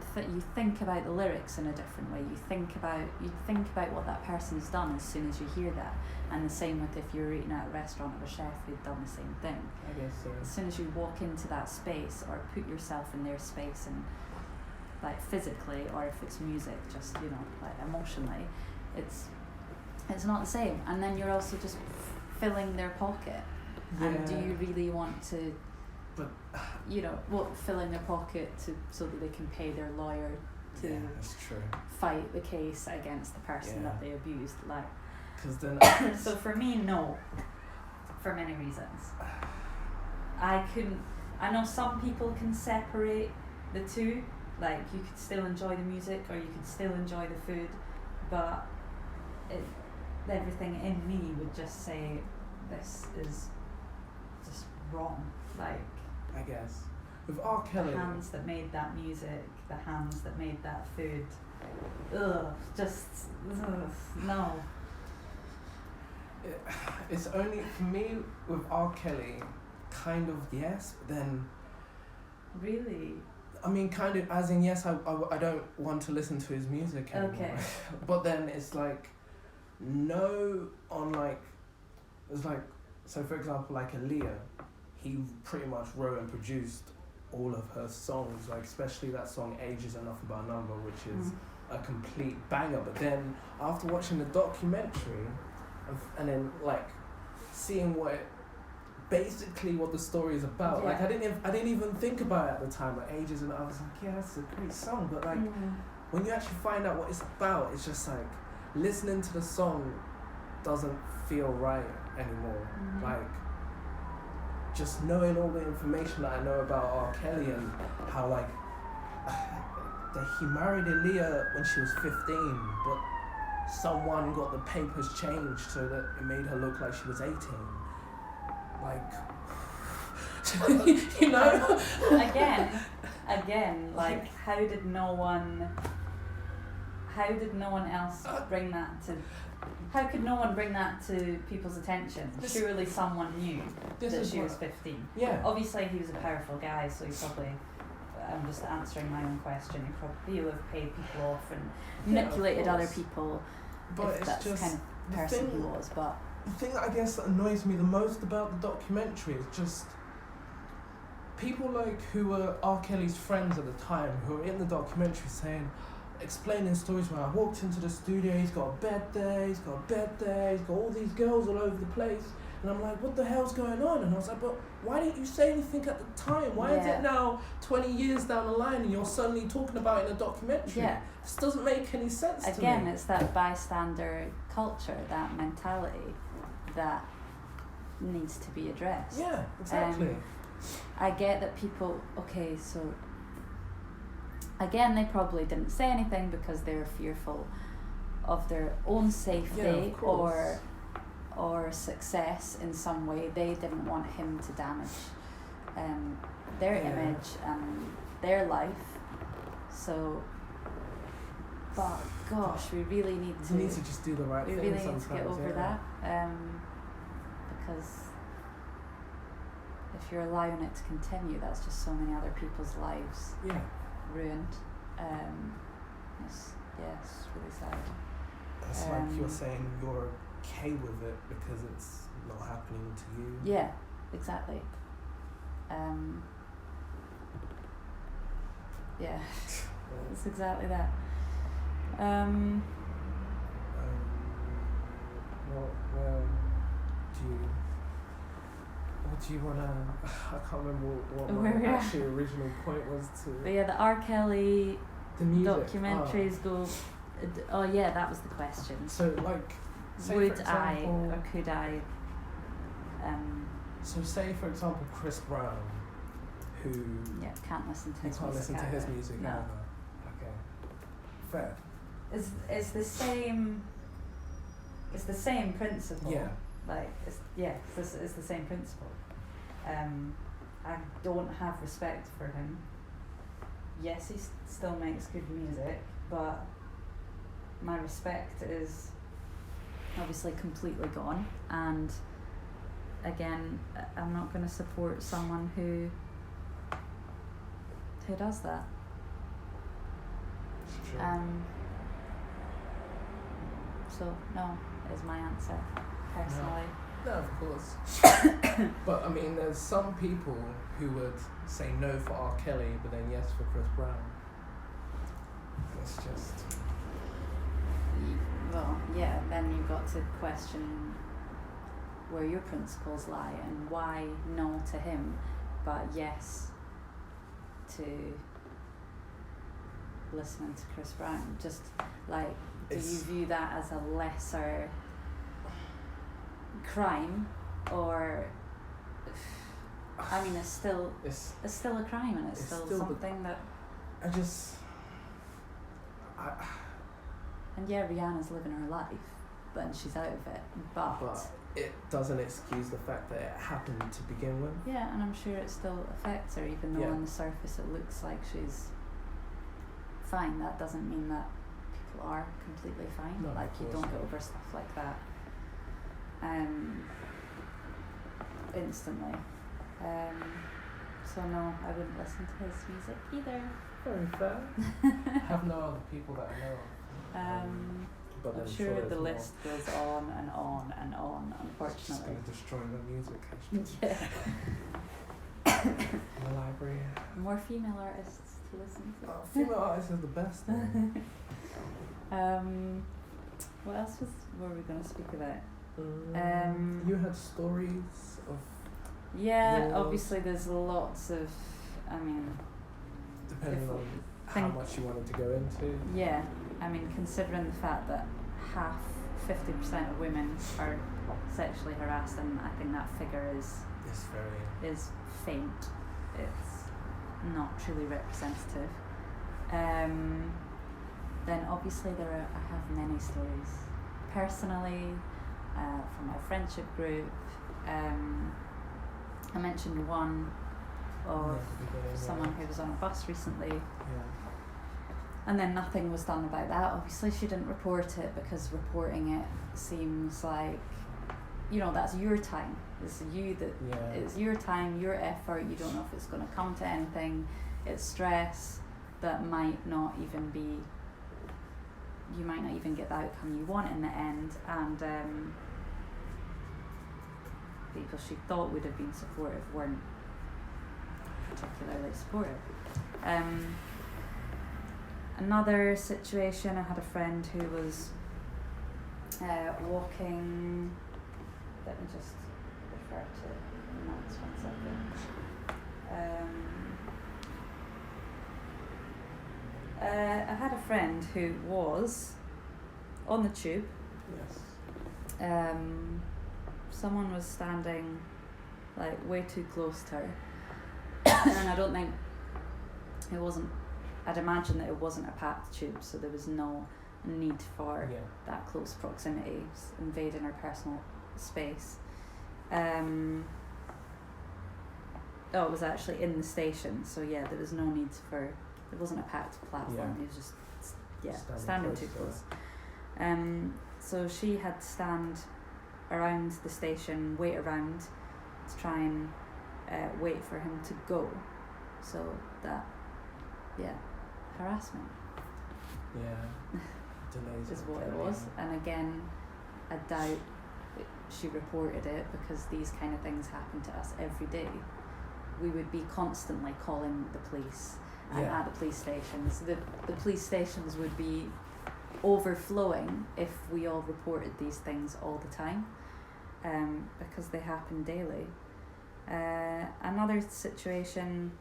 think about the lyrics in a different way. You think about what that person's done as soon as you hear that, and the same with if you're eating at a restaurant of a chef who'd done the same thing.
I guess so.
As soon as you walk into that space or put yourself in their space, and like physically, or if it's music, just like emotionally, it's not the same. And then you're also just filling their pocket.
Yeah.
And do you really want to?
But
filling their pocket so that they can pay their lawyer to
that's true.
fight the case against the person that they abused. Like,
'cause then
so for me, no, for many reasons. I know some people can separate the two. Like, you could still enjoy the music or you could still enjoy the food, but everything in me would just say this is just wrong. Like,
I guess with R. Kelly,
the hands that made that music, the hands that made that food, no.
It's only for me with R. Kelly, kind of yes, but then
really,
I mean, kind of as in yes, I don't want to listen to his music anymore.
Okay.
But then it's like no on like it's like, so for example, like Aaliyah, he pretty much wrote and produced all of her songs, like especially that song Age Is Enough About a Number, which is a complete banger. But then after watching the documentary and then like seeing what the story is about, like I didn't even think about it at the time, like Age Is Enough. I was like, yeah, that's a great song, but like when you actually find out what it's about, it's just like listening to the song doesn't feel right anymore. Like, just knowing all the information that I know about R. Kelly and how like that he married Aaliyah when she was 15, but someone got the papers changed so that it made her look like she was 18. Like,
Again, like, how how did no one else bring that to? How could no one bring that to people's attention? Surely someone knew that she was 15.
Yeah.
Obviously, he was a powerful guy, so he probably. I'm just answering my own question. He would have paid people off and manipulated other people.
But
if that's
just
kind of person he was. But
the thing that I guess that annoys me the most about the documentary is just people like who were R. Kelly's friends at the time, who were in the documentary explaining stories where I walked into the studio, he's got a bed there, he's got all these girls all over the place. And I'm like, what the hell's going on? And I was like, but why didn't you say anything at the time? Why is it now 20 years down the line and you're suddenly talking about it in a documentary?
Yeah.
This doesn't make any sense to me.
Again, it's that bystander culture, that mentality that needs to be addressed.
Yeah, exactly.
I get that people, okay, so again, they probably didn't say anything because they were fearful of their own safety or success in some way. They didn't want him to damage their image and their life. So, but gosh, we really need to.
We need to just do the right thing.
We really need to get over that, because if you're allowing it to continue, that's just so many other people's lives ruined. It's really sad.
It's like you're saying you're okay with it because it's not happening to you.
Yeah, exactly. Yeah, it's exactly that.
What do you want to... I can't remember what my actual original point was to...
But yeah, the R. Kelly
the music.
documentaries go... Oh yeah, that was the question.
So like...
Would for example, I or could I...
So say for example Chris Brown, who...
Yeah, can't listen to his music.
You can't listen to his music either. Okay. Fair.
It's the same... It's the same principle.
Yeah.
Like, it's the same principle. I don't have respect for him. Yes, he still makes good music, but my respect is obviously completely gone. And again, I'm not going to support someone who does that.
Sure.
So no is my answer. Personally.
No, of course. But I mean, there's some people who would say no for R. Kelly, but then yes for Chris Brown. It's just...
Well, yeah, then you've got to question where your principles lie and why no to him, but yes to listening to Chris Brown. Just like, do you view that as a lesser crime, or I mean, it's still a crime, and it's still something that and yeah, Rihanna's living her life, but she's out of it, but
it doesn't excuse the fact that it happened to begin with.
Yeah, and I'm sure it still affects her, even though on the surface it looks like she's fine. That doesn't mean that people are completely fine.
No,
like, you don't get over stuff like that instantly. So no, I wouldn't listen to his music either.
Very fair. Have no other people that I know of. But
I'm sure the list goes on and on and on, unfortunately.
It's just going to destroy the music, actually.
Yeah.
In the library.
More female artists to listen to.
Female artists is the best thing.
What else were we going to speak about?
You had stories of...
Yeah,
yours.
Obviously there's lots of, I mean...
Depending on how much you wanted to go into.
Yeah, I mean, considering the fact that 50% of women are sexually harassed, and I think that figure is faint. It's not truly representative. Then obviously I have many stories. Personally, from my friendship group, I mentioned one of someone who was on a bus recently, And then nothing was done about that. Obviously she didn't report it because reporting it seems like, you know, that's your time. It's it's your time, your effort. You don't know if it's going to come to anything. It's stress that might not even be, you might not even get the outcome you want in the end. And people she thought would have been supportive weren't particularly supportive. Another situation, I had a friend who was walking, let me just refer to the notes 1 second. I had a friend who was on the tube.
Yes.
Someone was standing like way too close to her. And I don't think it wasn't, I'd imagine that it wasn't a packed tube, so there was no need for that close proximity, invading her personal space. It was actually in the station, so there was no need for, it wasn't a packed platform, it was just standing too close. So she had to stand around the station, wait around to try and wait for him to go. So that, harassment.
Yeah. Delays
is what it was. And again, I doubt she reported it because these kind of things happen to us every day. We would be constantly calling the police and at the police stations. The police stations would be overflowing if we all reported these things all the time, because they happen daily. Another situation,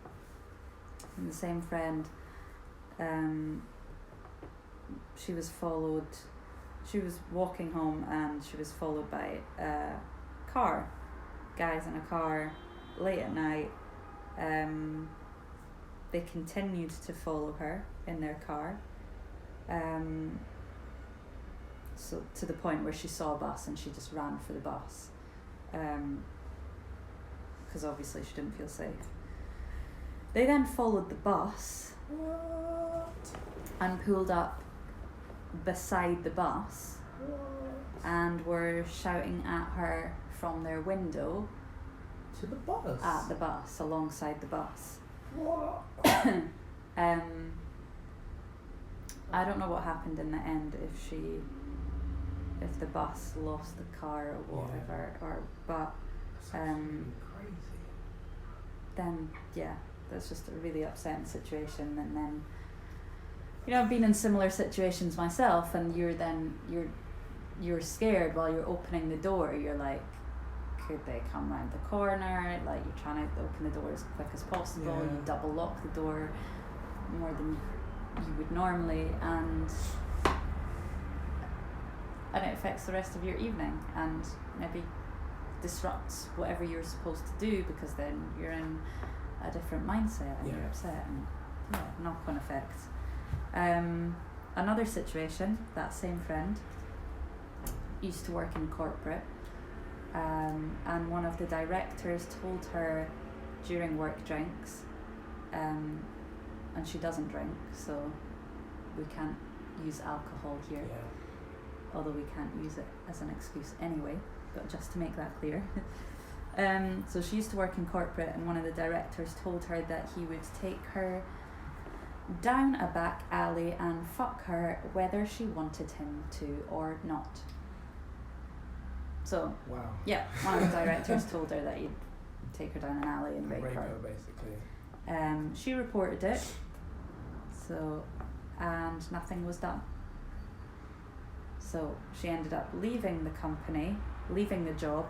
the same friend, she was walking home and she was followed by a car, guys in a car, late at night. They continued to follow her in their car, so to the point where she saw a bus and she just ran for the bus, because obviously she didn't feel safe. They then followed the bus and pulled up beside the bus and were shouting at her from their window
to the bus,
at the bus, alongside the bus. I don't know what happened in the end, if the bus lost the car or whatever, but
crazy.
Then that's just a really upsetting situation. And then, I've been in similar situations myself, and you're scared while you're opening the door. You're like, could they come round the corner? Like, you're trying to open the door as quick as possible. You double lock the door more than you would normally, and it affects the rest of your evening and maybe disrupts whatever you're supposed to do, because then you're in a different mindset and you're upset, and knock-on effects. Another situation, that same friend used to work in corporate, and one of the directors told her during work drinks, and she doesn't drink, so we can't use alcohol here, although we can't use it as an excuse anyway, but just to make that clear. So she used to work in corporate, and one of the directors told her that he would take her down a back alley and fuck her whether she wanted him to or not. So one of the directors told her that he'd take her down an alley and rape her basically. She reported it, and nothing was done. So she ended up leaving the company, leaving the job,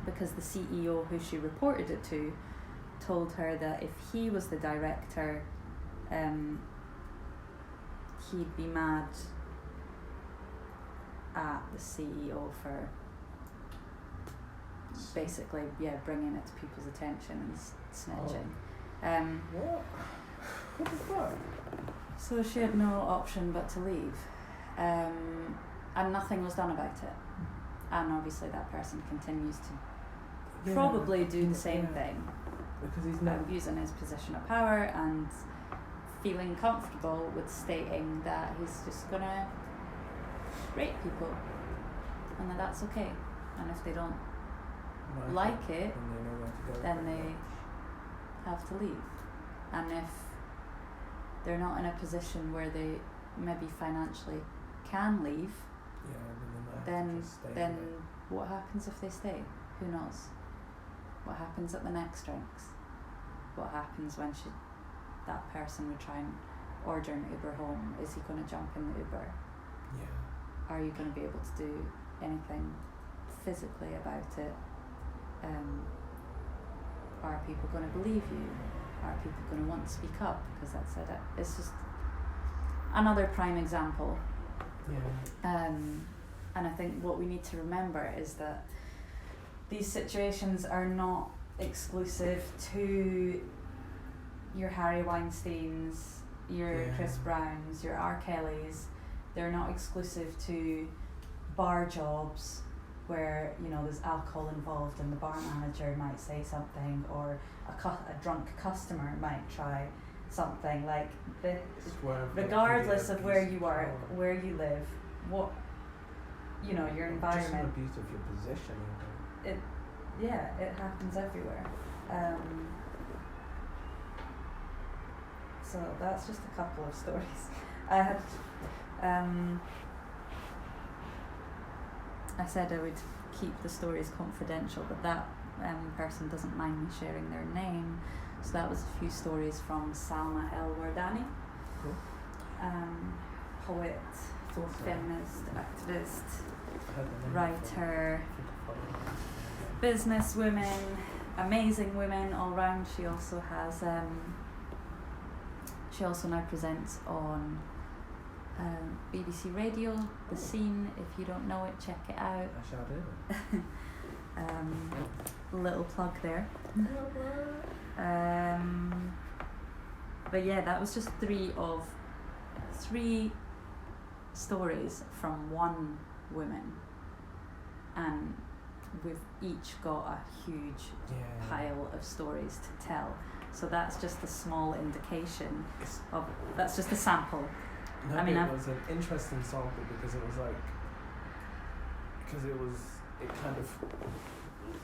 because the CEO who she reported it to told her that if he was the director, he'd be mad at the CEO for basically bringing it to people's attention and snitching.
What the fuck?
So she had no option but to leave, and nothing was done about it, and obviously that person continues to probably do the same thing,
because he's not
using his position of power and feeling comfortable with stating that he's just gonna rape people, and that's okay. And if they don't like it, then they have to leave. And if they're not in a position where they maybe financially can leave, then what happens if they stay? Who knows? What happens at the next drinks? What happens when that person would try and order an Uber home? Is he going to jump in the Uber?
Yeah.
Are you going to be able to do anything physically about it? Are people going to believe you? Are people going to want to speak up? Because that's it. It's just another prime example.
Yeah.
And I think what we need to remember is that these situations are not exclusive to your Harry Weinsteins, your Chris Browns, your R. Kellys. They're not exclusive to bar jobs where, you know, there's alcohol involved and the bar manager might say something, or a drunk customer might try something. Like, regardless of where you work, where you live, what, you know, your environment.
Just an abuse of your position.
It happens everywhere. So that's just a couple of stories. I had, I said I would keep the stories confidential, but that person doesn't mind me sharing their name. So that was a few stories from Salma El-Wardani,
Cool.
Poet, feminist, activist, writer, businesswoman, amazing women all round. She also has she also now presents on BBC Radio, The Scene. If you don't know it, check it out.
I shall do.
Little plug there. But yeah, that was just three stories from one woman, and we've each got a huge pile of stories to tell. So that's just a small indication of, that's just a sample.
No,
I mean,
it was an interesting sample because it was like, it kind of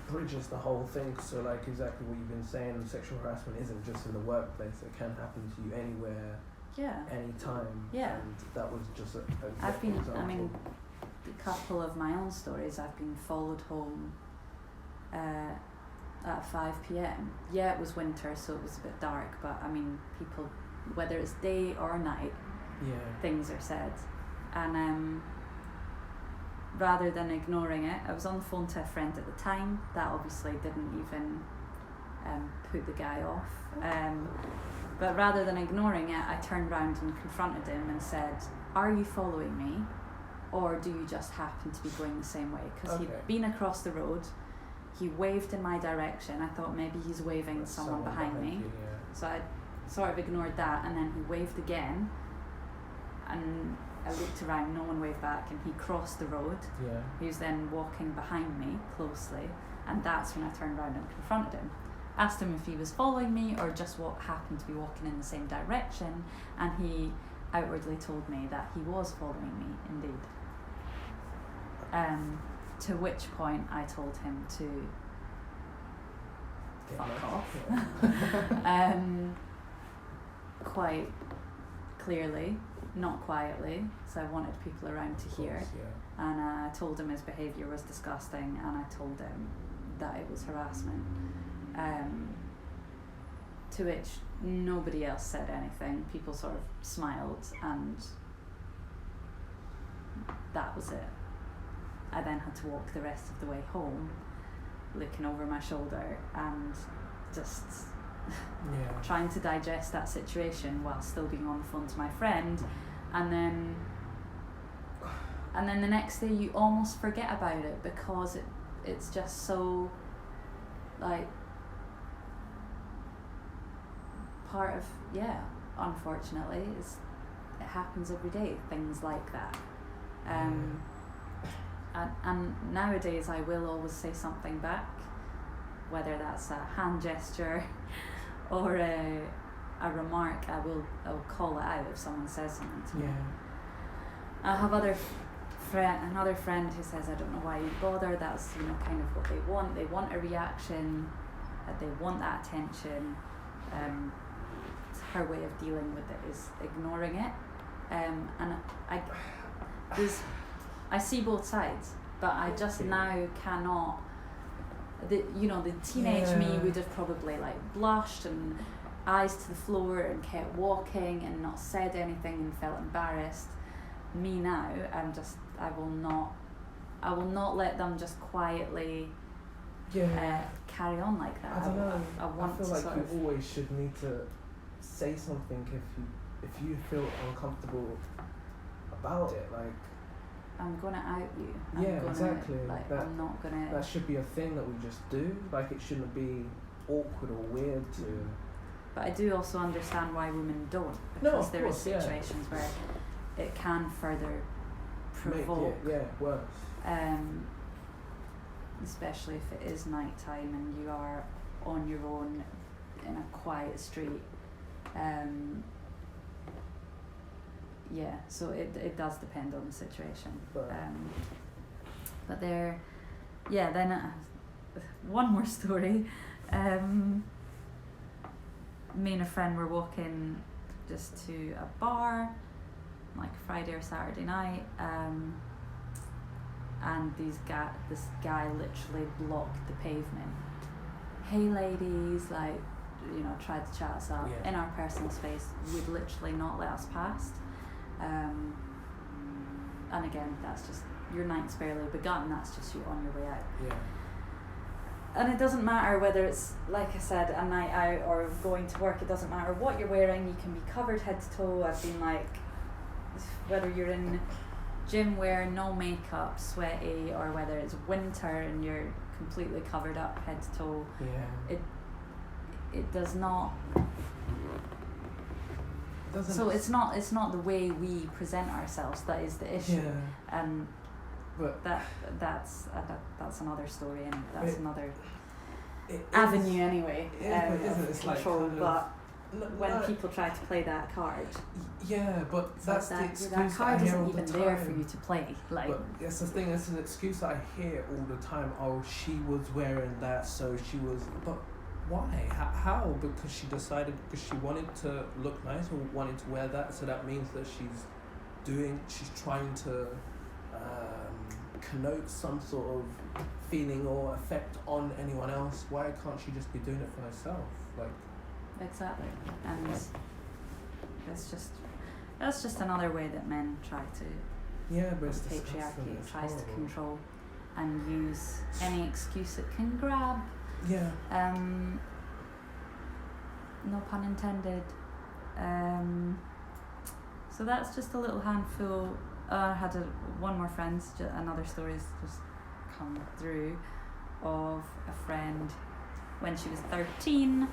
bridges the whole thing. So like exactly what you've been saying, sexual harassment isn't just in the workplace, it can happen to you anywhere, anytime.
Yeah.
And that was just a
example. I mean, a couple of my own stories, I've been followed home at 5 p.m. Yeah, it was winter, so it was a bit dark, but I mean, people, whether it's day or night, things are said. And rather than ignoring it, I was on the phone to a friend at the time. That obviously didn't even put the guy off. But rather than ignoring it, I turned round and confronted him and said, "Are you following me? Or do you just happen to be going the same way?" Because he'd been across the road, he waved in my direction. I thought maybe he's waving someone behind me. So I sort of ignored that, and then he waved again, and I looked around, no one waved back, and he crossed the road. He was then walking behind me closely, and that's when I turned around and confronted him. Asked him if he was following me or just happened to be walking in the same direction, and he outwardly told me that he was following me indeed. To which point I told him to fuck off. Quite clearly, not quietly, so I wanted people around to hear. And I told him his behaviour was disgusting, and I told him that it was harassment. To which nobody else said anything. People sort of smiled, and that was it. I then had to walk the rest of the way home, looking over my shoulder and just trying to digest that situation while still being on the phone to my friend. And then the next day you almost forget about it, because it's just so, like, part of, unfortunately, it happens every day, things like that. And nowadays I will always say something back, whether that's a hand gesture or a remark, I'll call it out if someone says something to me.
Yeah.
I have another friend who says, I don't know why you bother, that's, you know, kind of what they want a reaction, they want that attention. Her way of dealing with it is ignoring it, and I see both sides, but I just now cannot. The teenage me would have probably like blushed and eyes to the floor and kept walking and not said anything and felt embarrassed. Me now, I will not let them just quietly carry on like that.
I don't know.
I
feel like you always should need to say something if you feel uncomfortable about it. Like,
I'm gonna out you.
Exactly.
I'm not gonna.
That should be a thing that we just do. Like, it shouldn't be awkward or weird to.
But I do also understand why women don't, because there are situations where it can further provoke.
Make it, worse.
Especially if it is night time and you are on your own in a quiet street. So it does depend on the situation. But there, then one more story. Me and a friend were walking just to a bar, like Friday or Saturday night, and this guy literally blocked the pavement. Hey ladies, like, you know, tried to chat us up in our personal space, would literally not let us past. And again, that's just, your night's barely begun, that's just you on your way out.
Yeah.
And it doesn't matter whether it's, like I said, a night out or going to work, it doesn't matter what you're wearing, you can be covered head to toe. I've been like, whether you're in gym wear, no makeup, sweaty, or whether it's winter and you're completely covered up head to toe.
Yeah.
It does not.
So
it's not the way we present ourselves that is the issue.
Yeah.
But that's another story, and that's another avenue anyway.
It's
control,
like
but when people try to play that card.
Yeah, but that's the excuse
that card
I hear
isn't
all the
even
time.
there for you to play. Like,
but it's the thing. It's an excuse I hear all the time. Oh, she was wearing that, so she was. But why? How? Because she decided, because she wanted to look nice or wanted to wear that, so that means that she's trying to connote some sort of feeling or effect on anyone else. Why can't she just be doing it for herself? Like,
exactly. And that's just another way that men try to.
Yeah, but it's
patriarchy tries to control and use any excuse it can grab.
Yeah.
No pun intended. So that's just a little handful. I had one more friend. Another story's just come through of a friend when she was 13.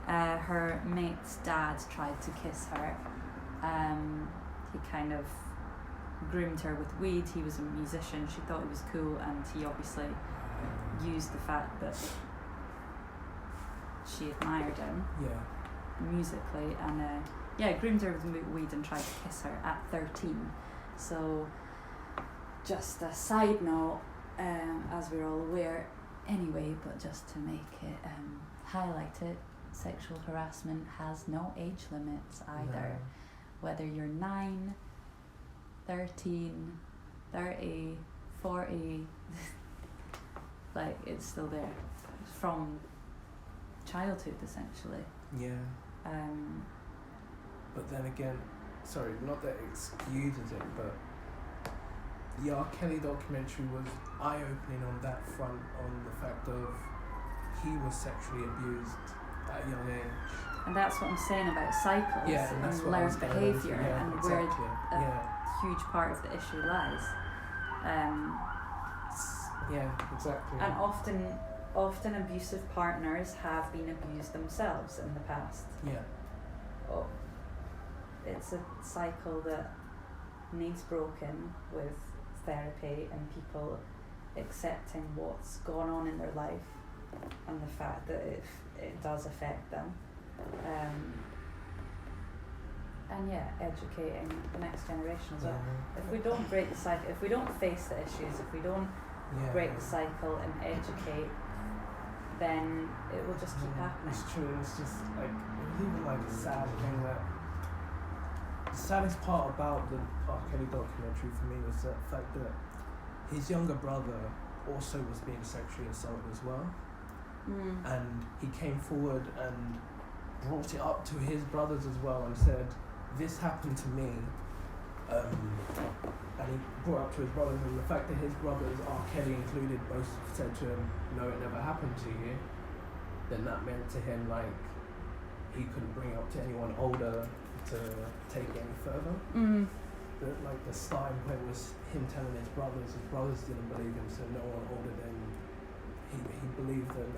Her mate's dad tried to kiss her. He kind of groomed her with weed. He was a musician. She thought it was cool, and he obviously used the fact that she admired him musically, and groomed her with weed and tried to kiss her at 13. So, just a side note, as we're all aware anyway, but just to make it highlight it, sexual harassment has no age limits either. No. Whether you're 9, 13, 30, 40, like, it's still there from childhood essentially.
Yeah. But then again, sorry, not that it excuses it, but the R. Kelly documentary was eye-opening on that front, on the fact of he was sexually abused at a young age.
And that's what I'm saying about cycles and learned behaviour, and where a huge part of the issue lies.
Exactly.
And often abusive partners have been abused themselves in the past.
Yeah.
Oh, it's a cycle that needs broken with therapy and people accepting what's gone on in their life and the fact that it does affect them. educating the next generation as well. If we don't break the cycle, if we don't face the issues, if we don't break the cycle and educate, then it will just keep happening.
It's true. It's just like, it was even like a sad thing that the saddest part about the R. Kelly documentary for me was the fact that his younger brother also was being sexually assaulted as well. And he came forward and brought it up to his brothers as well and said, this happened to me. And he brought it up to his brothers, and the fact that his brothers, R. Kelly included, both said to him, no, it never happened to you, then that meant to him like he couldn't bring it up to anyone older to take it any further. But like the starting point was him telling his brothers didn't believe him, so no one older than he believed that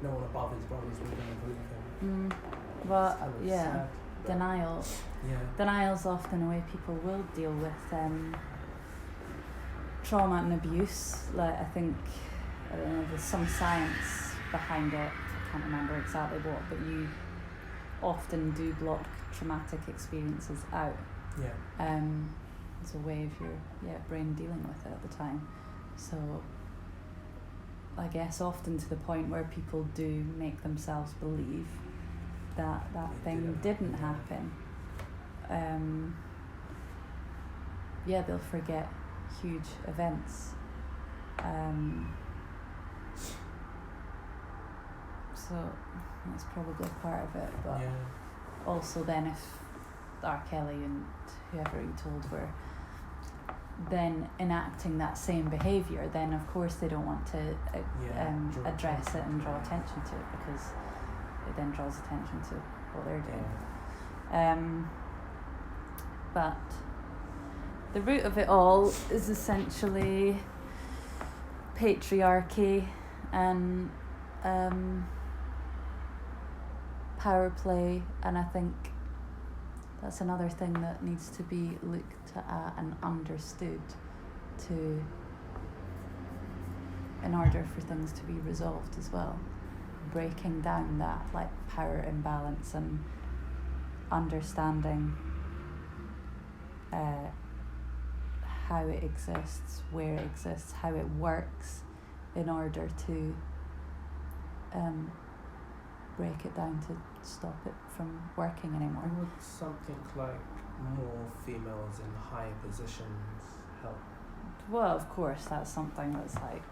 no one above his brothers was going to believe him.
Well,
sad,
denial. Denial's often a way people will deal with trauma and abuse. Like, I think, I don't know, there's some science behind it. I can't remember exactly what, but you often do block traumatic experiences out. It's a way of your brain dealing with it at the time. So I guess often to the point where people do make themselves believe that thing didn't happen. They'll forget huge events. So that's probably part of it. But also then if R. Kelly and whoever he told were then enacting that same behaviour, then of course they don't want to address it and draw attention to it, because it then draws attention to what they're doing. But the root of it all is essentially patriarchy and power play, and I think that's another thing that needs to be looked at and understood in order for things to be resolved as well. Breaking down that like power imbalance and understanding how it exists, where it exists, how it works, in order to break it down to stop it from working anymore.
Would something like more females in higher positions help?
Well, of course, that's something that's like,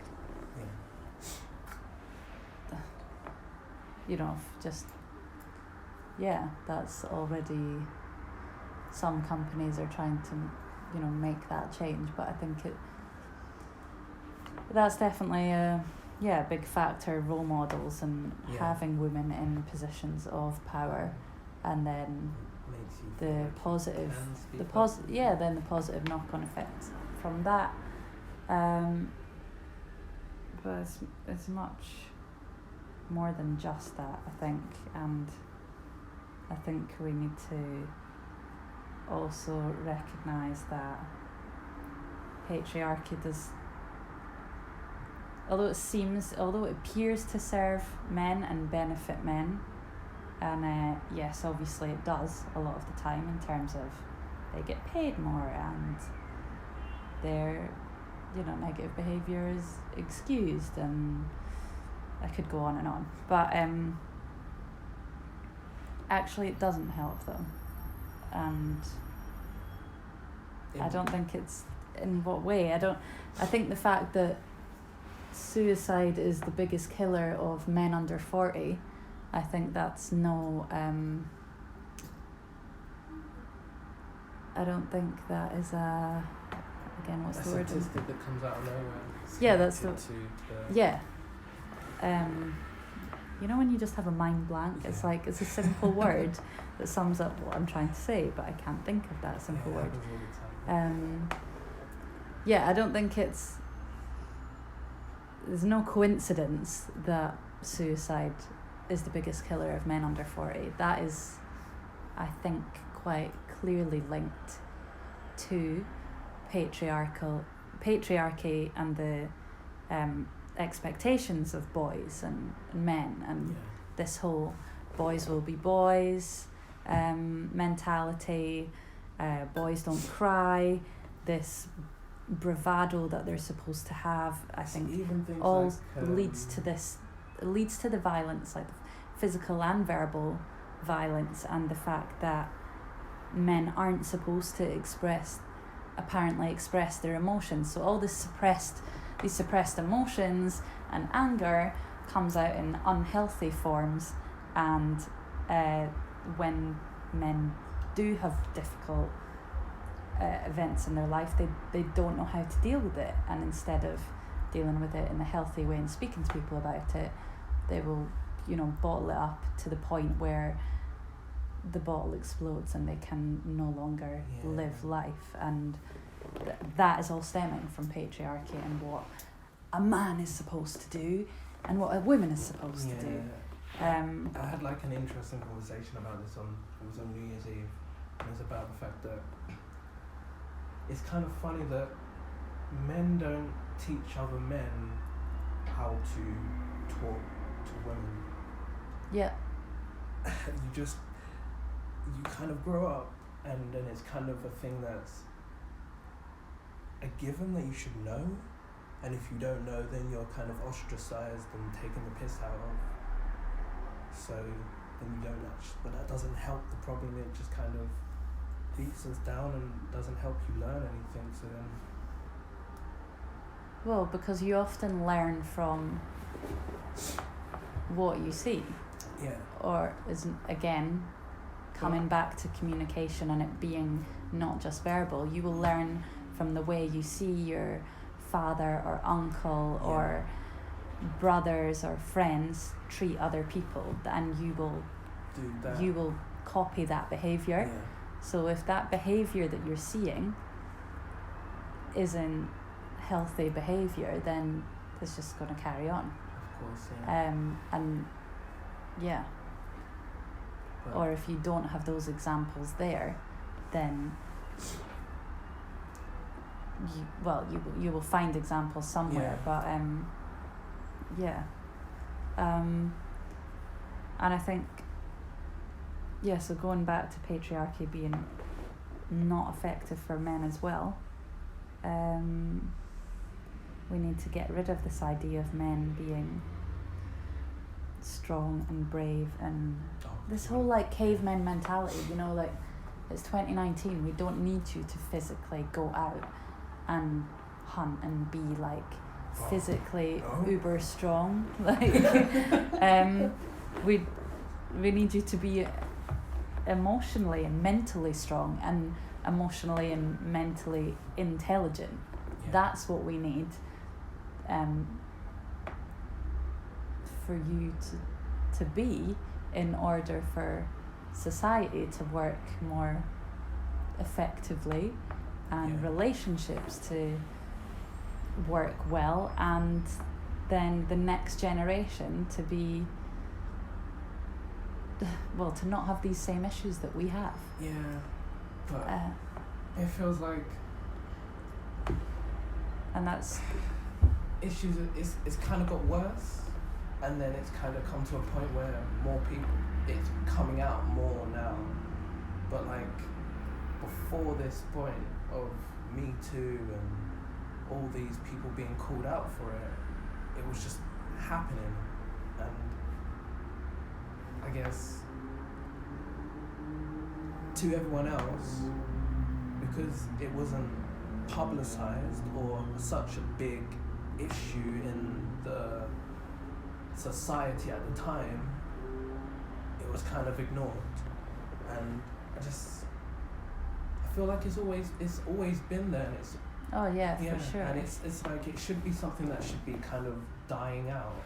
that's already, some companies are trying to, make that change, but I think that's definitely a big factor, role models and having women in positions of power, and then the positive knock-on effects from that. But it's much more than just that, I think, and I think we need to also recognise that patriarchy does, although it appears to serve men and benefit men, and yes, obviously it does a lot of the time in terms of they get paid more and their negative behaviour is excused, and I could go on and on, but actually it doesn't help them, and I don't think it's, in what way, I think the fact that suicide is the biggest killer of men under 40, I think that's I don't think that is what's the word?
Statistic that comes out of nowhere.
That's when you just have a mind blank, it's like, it's a simple word that sums up what I'm trying to say, but I can't think of that simple word. I don't think there's no coincidence that suicide is the biggest killer of men under 40. That is, I think, quite clearly linked to patriarchy and the expectations of boys and men, and this whole boys will be boys, mentality, boys don't cry, this bravado that they're supposed to have, I think all leads to the violence, like physical and verbal violence, and the fact that men aren't supposed to apparently express their emotions. So all these suppressed emotions and anger comes out in unhealthy forms, and when men do have difficult events in their life, they don't know how to deal with it, and instead of dealing with it in a healthy way and speaking to people about it, they will, bottle it up to the point where the bottle explodes and they can no longer live life. And that is all stemming from patriarchy and what a man is supposed to do and what a woman is supposed to do.
I had like an interesting conversation about this on New Year's Eve, and it's about the fact that it's kind of funny that men don't teach other men how to talk to women.
Yeah.
You kind of grow up, and then it's kind of a thing that's a given that you should know, and if you don't know, then you're kind of ostracized and taken the piss out of. So then you don't actually, but that doesn't help the problem. It just kind of beats us down and doesn't help you learn anything. So then,
well, because you often learn from what you see.
Yeah.
Or isn't again coming back to communication and it being not just verbal. You will learn from the way you see your father or uncle or brothers or friends treat other people, and you will copy that behavior. So if that behavior that you're seeing isn't healthy behavior, then it's just going to carry on.
Of course,
or if you don't have those examples there, then you will find examples somewhere. But and I think so going back to patriarchy being not effective for men as well, we need to get rid of this idea of men being strong and brave and this whole like caveman mentality, like it's 2019, we don't need you to physically go out and hunt and be like physically uber strong, like we need you to be emotionally and mentally strong and emotionally and mentally intelligent. That's what we need for you to be, in order for society to work more effectively and relationships to work well, and then the next generation to be to not have these same issues that we have.
But it feels like,
and that's
issues, it's kind of got worse, and then it's kind of come to a point where more people, it's coming out more now, but like before this point of Me Too and all these people being called out for it, it was just happening. And I guess to everyone else, because it wasn't publicized or such a big issue in the society at the time, it was kind of ignored. And I feel like it's always been there, and it's
for sure.
And it's like it should be something that should be kind of dying out,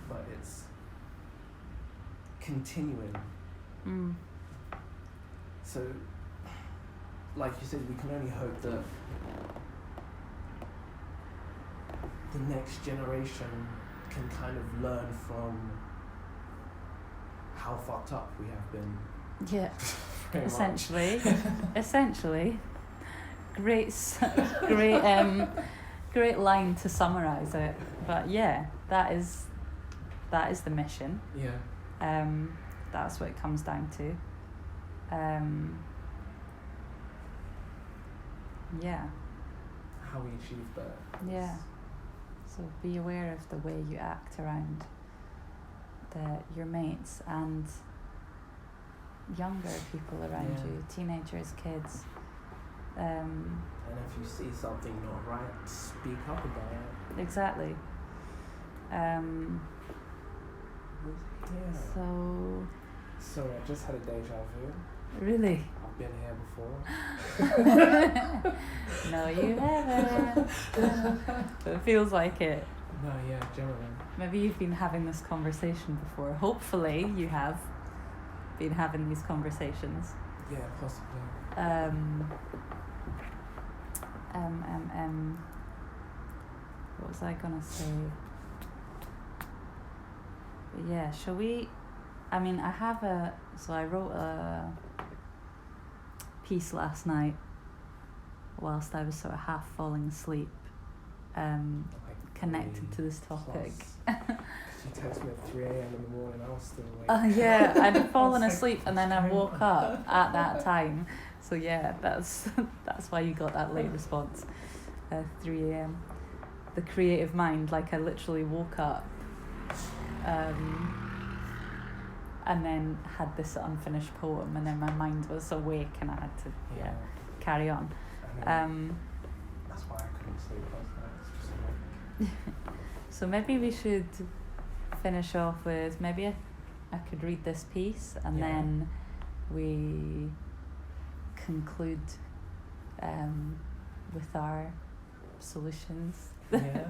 but it's continuing. So, like you said, we can only hope that the next generation can kind of learn from how fucked up we have been.
Yeah, essentially. Great line to summarize it. But that is the mission. That's what it comes down to. Yeah.
How we achieve that.
Yeah. So be aware of the way you act around your mates and younger people around you, teenagers, kids.
And if you see something not right, speak up about it.
Exactly.
So I just had a deja vu.
Really?
I've been here before.
No, you haven't. But it feels like it.
No, yeah, generally.
Maybe you've been having this conversation before. Hopefully you have been having these conversations.
Yeah, possibly.
What was I gonna say? But yeah, shall we? I mean, I wrote a piece last night whilst I was sort of half falling asleep, connected to this topic.
You texted me at 3 a.m. in the morning, I was still awake.
Yeah, I'd fallen asleep and then I woke up at that time. So yeah, that's why you got that late response, 3 a.m. The creative mind, like I literally woke up and then had this unfinished poem, and then my mind was awake and I had to carry on.
That's why I couldn't sleep last night. It's just
So maybe we should finish off with, maybe I could read this piece and then we conclude with our solutions.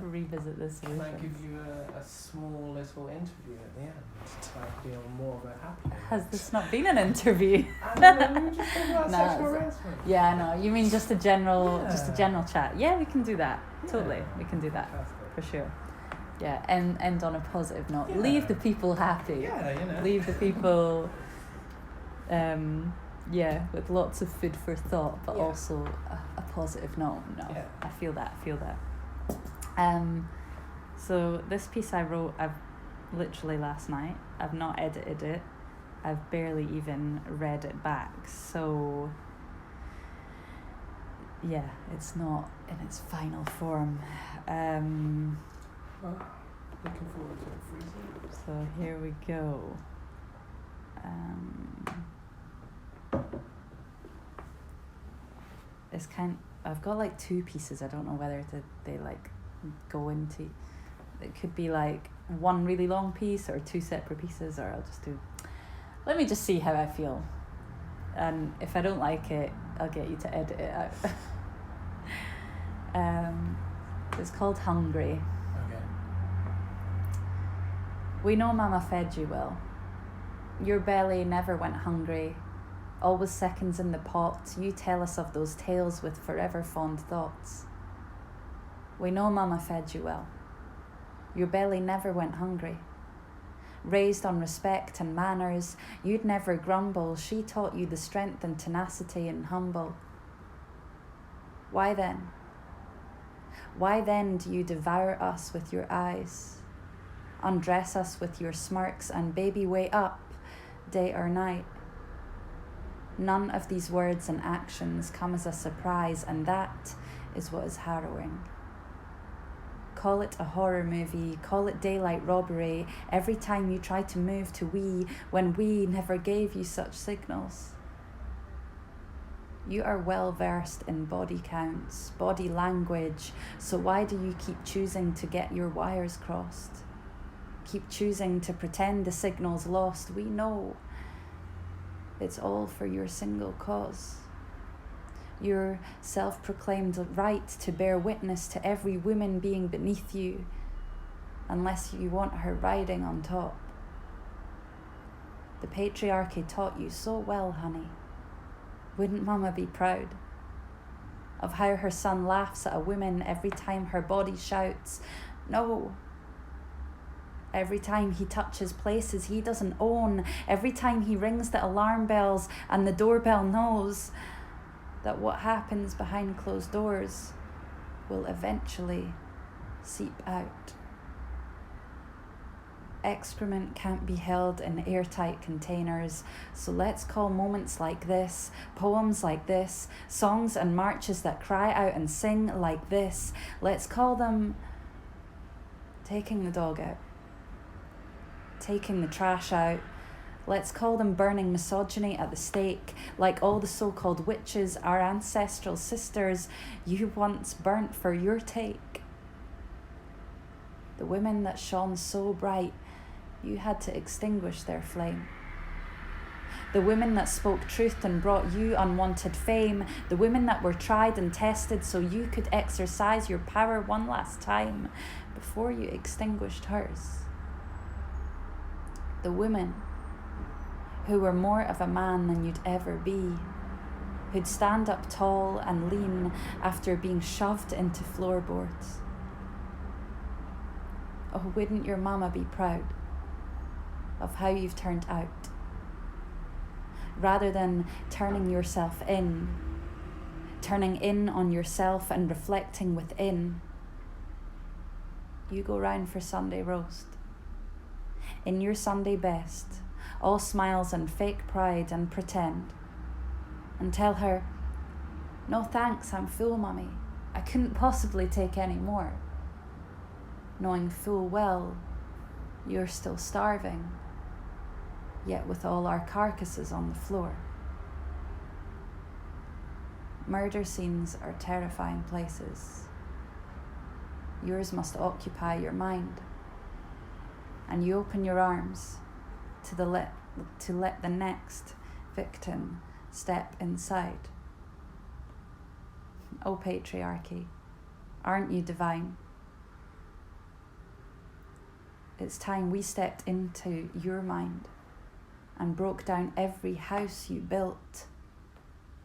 Revisit the solutions.
Can I give you a small little interview at the end to feel more of a happy note?
Has this not been an interview?
I know, we were just talking about sexual harassment.
Yeah, I know. You mean just a general chat? Yeah, we can do that. Totally, we can do that.
Fantastic.
For sure. Yeah, and end on a positive note. Yeah. Leave the people happy.
Yeah,
Leave the people, with lots of food for thought, but also a positive note. No, I feel that. So this piece I wrote, I've literally last night. I've not edited it. I've barely even read it back. So yeah, it's not in its final form.
Looking forward to it freezing.
So here we go. I've got like two pieces. I don't know whether they like go into. It could be like one really long piece or two separate pieces, or I'll just do. Let me just see how I feel, and if I don't like it, I'll get you to edit it out. It's called Hungry.
Okay.
We know Mama fed you well. Your belly never went hungry. Always seconds in the pot. You tell us of those tales with forever fond thoughts. We know Mama fed you well. Your belly never went hungry. Raised on respect and manners, you'd never grumble. She taught you the strength and tenacity and humble. Why then? Why then do you devour us with your eyes? Undress us with your smirks and baby way up, day or night? None of these words and actions come as a surprise, and that is what is harrowing. Call it a horror movie, call it daylight robbery, every time you try to move to we, when we never gave you such signals. You are well versed in body counts, body language, so why do you keep choosing to get your wires crossed? Keep choosing to pretend the signal's lost. We know it's all for your single cause. Your self-proclaimed right to bear witness to every woman being beneath you, unless you want her riding on top. The patriarchy taught you so well, honey. Wouldn't Mama be proud of how her son laughs at a woman every time her body shouts, no? Every time he touches places he doesn't own, every time he rings the alarm bells and the doorbell knows that what happens behind closed doors will eventually seep out. Excrement can't be held in airtight containers, so let's call moments like this, poems like this, songs and marches that cry out and sing like this, let's call them taking the dog out, taking the trash out. Let's call them burning misogyny at the stake, like all the so-called witches, our ancestral sisters you once burnt for your take. The women that shone so bright, you had to extinguish their flame. The women that spoke truth and brought you unwanted fame. The women that were tried and tested so you could exercise your power one last time before you extinguished hers. The women who were more of a man than you'd ever be, who'd stand up tall and lean after being shoved into floorboards. Oh, wouldn't your mama be proud of how you've turned out? Rather than turning yourself in, turning in on yourself and reflecting within, you go round for Sunday roast. In your Sunday best, all smiles and fake pride and pretend, and tell her, no thanks, I'm full, mummy. I couldn't possibly take any more. Knowing full well you're still starving, yet with all our carcasses on the floor. Murder scenes are terrifying places. Yours must occupy your mind, and you open your arms to let the next victim step inside. Oh, patriarchy, aren't you divine? It's time we stepped into your mind and broke down every house you built,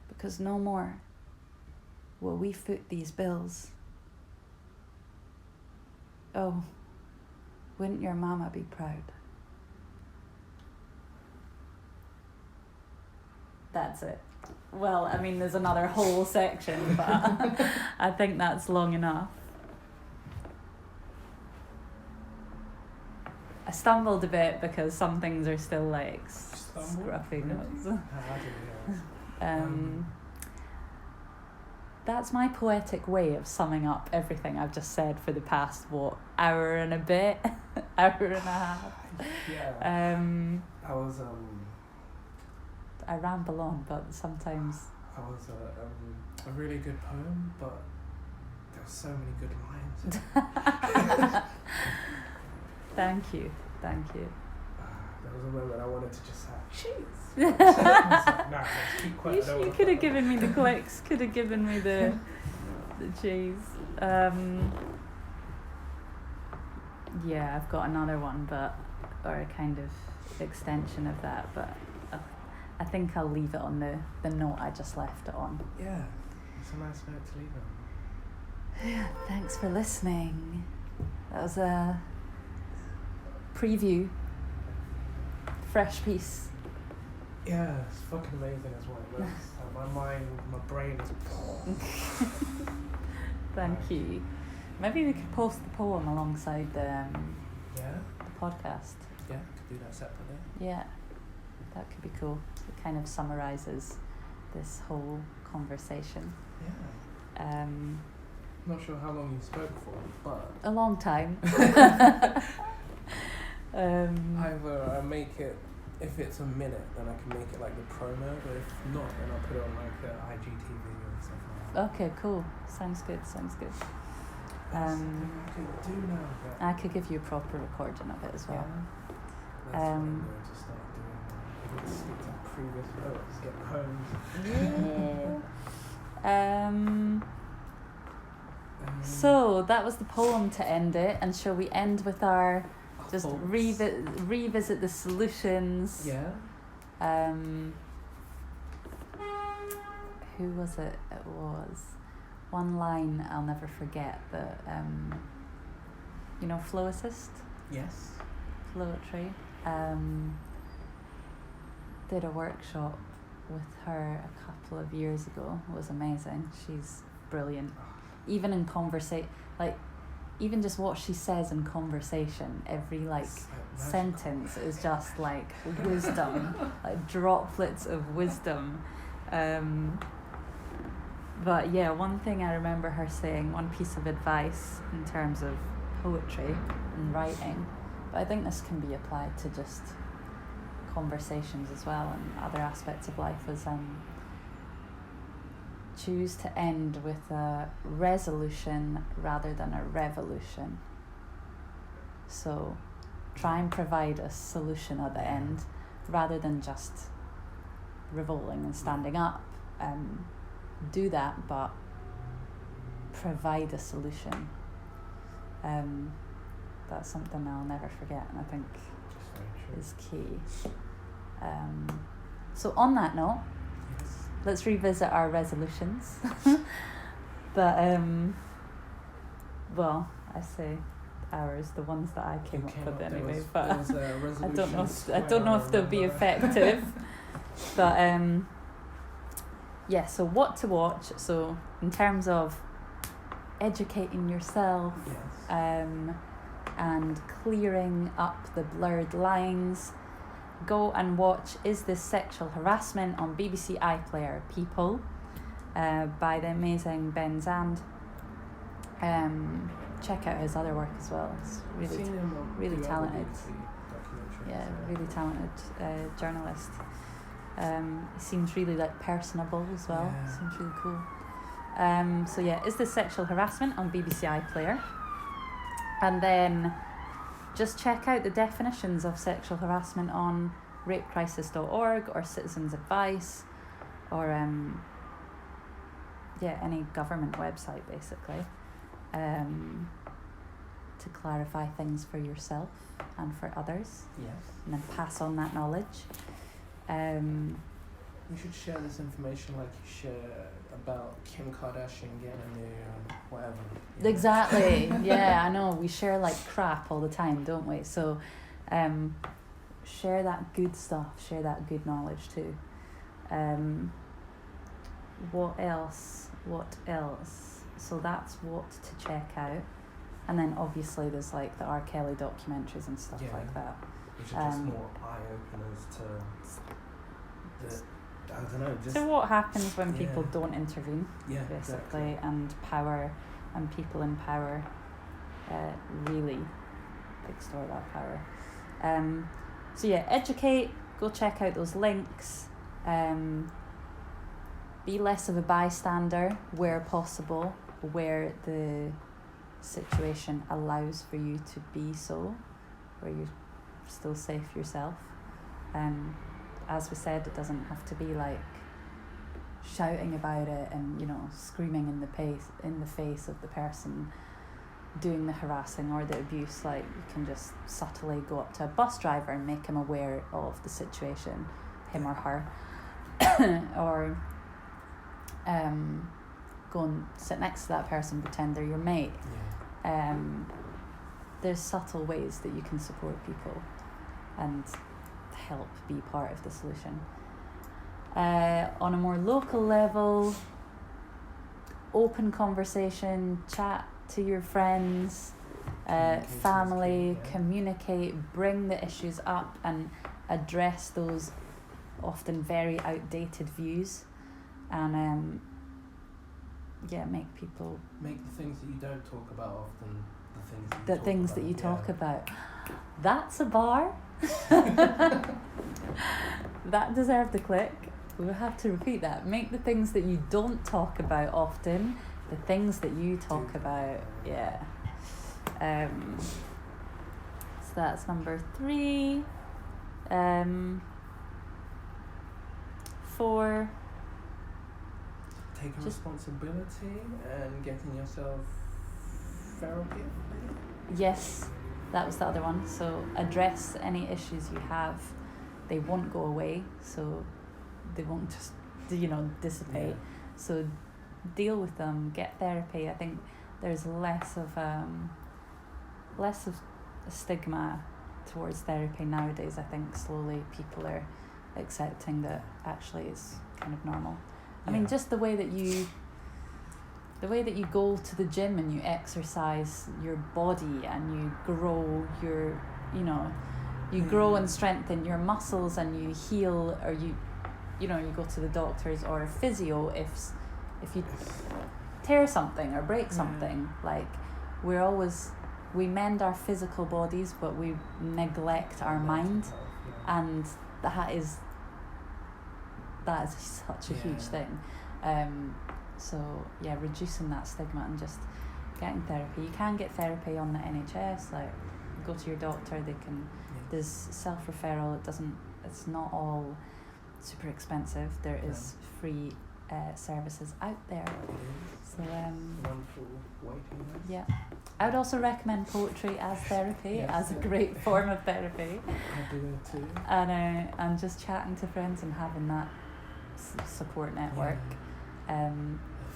because no more will we foot these bills. Oh, wouldn't your mama be proud? That's it. Well, I mean, there's another whole section, but I think that's long enough. I stumbled a bit because some things are still like scruffy notes. That's my poetic way of summing up everything I've just said for the past, hour and a bit, hour and a half.
Yeah.
I ramble on, but sometimes.
That was a really good poem, but there were so many good lines.
Thank you.
There was a moment I wanted to just say, cheese. Nah, let's keep quiet.
You could have given me the clicks, could have given me the cheese. Yeah, I've got another one, or a kind of extension of that, but I think I'll leave it on the note I just left it on.
Yeah, it's a nice note to leave it on.
Yeah, thanks for listening. That was a preview, fresh piece.
Yeah, it's fucking amazing as well. My mind, my brain is.
Thank you. Maybe we could post the poem alongside the podcast.
Yeah, could do that separately.
Yeah, that could be cool. It kind of summarises this whole conversation.
Yeah. Not sure how long you spoke for, but
a long time.
Either I make it, if it's a minute, then I can make it like the promo, but if not, then I'll put it on like IGTV or something like that.
Okay, cool. Sounds good.
That's something I can do now.
I could give you a proper recording of it as well.
Yeah. That's what I'm going to start doing. Let's stick to previous notes, get poems.
Yeah. So that was the poem to end it, and shall we end with our just revisit the solutions?
Yeah.
Who was it? It was one line I'll never forget. That Flow Assist.
Yes.
Flowetry. Did a workshop with her a couple of years ago. It was amazing. She's brilliant. Even in conversation, like even just what she says in conversation, every like sentence is just like wisdom, like droplets of wisdom. But yeah, one thing I remember her saying, one piece of advice in terms of poetry and writing, but I think this can be applied to just conversations as well and other aspects of life, is choose to end with a resolution rather than a revolution. So try and provide a solution at the end rather than just revolting and standing up. Do that, but provide a solution. That's something I'll never forget, and I think is key. So on that note, let's revisit our resolutions. But well, I say ours, the ones that I came up with anyway. But I don't know if they'll be effective. But yeah. So what to watch? So in terms of educating yourself, and clearing up the blurred lines, go and watch Is This Sexual Harassment on BBC iPlayer, people, by the amazing Ben Zand. Check out his other work as well. It's really talented. Yeah, really talented journalist. He seems really like personable as well. Seems really cool. So yeah, Is This Sexual Harassment on BBC iPlayer. And then just check out the definitions of sexual harassment on rapecrisis.org or Citizens Advice or any government website basically, to clarify things for yourself and for others. And then pass on that knowledge.
You should share this information like you share about Kim Kardashian getting a new whatever.
Exactly. Yeah, I know. We share like crap all the time, don't we? So share that good stuff, share that good knowledge too. What else? So that's what to check out. And then obviously there's like the R. Kelly documentaries and stuff like that.
Which are just more eye-openers to I don't know, just...
So what happens when people don't intervene, basically,
exactly.
And power and people in power really extort that power. So yeah, educate, go check out those links, be less of a bystander where possible, where the situation allows for you to be so, where you're still safe yourself. As we said, it doesn't have to be like shouting about it and, you know, screaming in the face of the person doing the harassing or the abuse. Like, you can just subtly go up to a bus driver and make him aware of the situation, him or her, or go and sit next to that person, pretend they're your mate. There's subtle ways that you can support people and help be part of the solution. On a more local level, open conversation, chat to your friends, family, communicate, bring the issues up and address those often very outdated views, and make
the things that you don't talk about often
the things that you talk about. That's a bar. That deserved a click. We'll have to repeat that. Make the things that you don't talk about often the things that you talk about. So that's number 3. 4,
taking responsibility and getting yourself therapy.
Yes, that was the other one. So address any issues you have. They won't go away, so they won't just dissipate. So deal with them, get therapy. I think there's less of a stigma towards therapy nowadays. I think slowly people are accepting that actually it's kind of normal. I mean, just the way that the way that you go to the gym and you exercise your body and you grow your, you grow and strengthen your muscles and you heal, or you go to the doctors or a physio if you tear something or break something. Like, we mend our physical bodies, but we neglect our mind, and that is such a huge thing. So yeah, reducing that stigma and just getting therapy. You can get therapy on the NHS, like go to your doctor, they can, there's self-referral, it's not all super expensive, there is free services out there. So
wonderful waiting list.
yeah, I would also recommend poetry as therapy, as a great form of therapy.
I do it too.
And just chatting to friends and having that support network.
I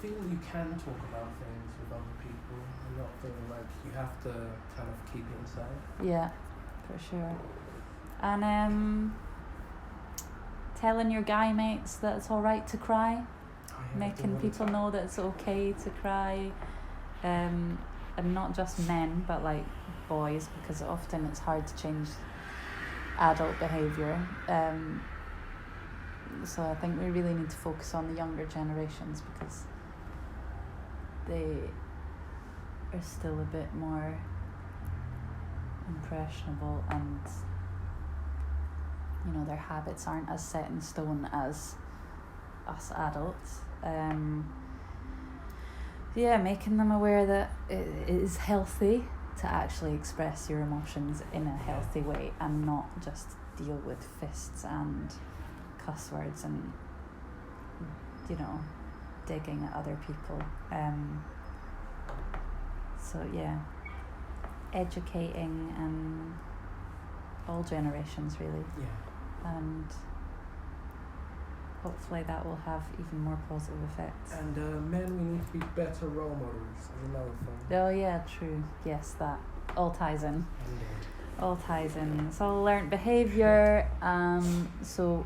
feel you can talk about things with other people and not feeling like you have to kind of keep it inside.
Yeah, for sure. And telling your guy mates that it's alright to cry, making people know that it's okay to cry, and not just men but like boys, because often it's hard to change adult behaviour. So I think we really need to focus on the younger generations, because they are still a bit more impressionable, and their habits aren't as set in stone as us adults. Making them aware that it is healthy to actually express your emotions in a healthy way and not just deal with fists and cuss words and digging at other people. So yeah, educating and all generations really. And hopefully that will have even more positive effects.
And men, we need to be better role models is another thing.
Oh yeah, true. Yes, that all ties in. All ties in. It's all learnt behaviour. So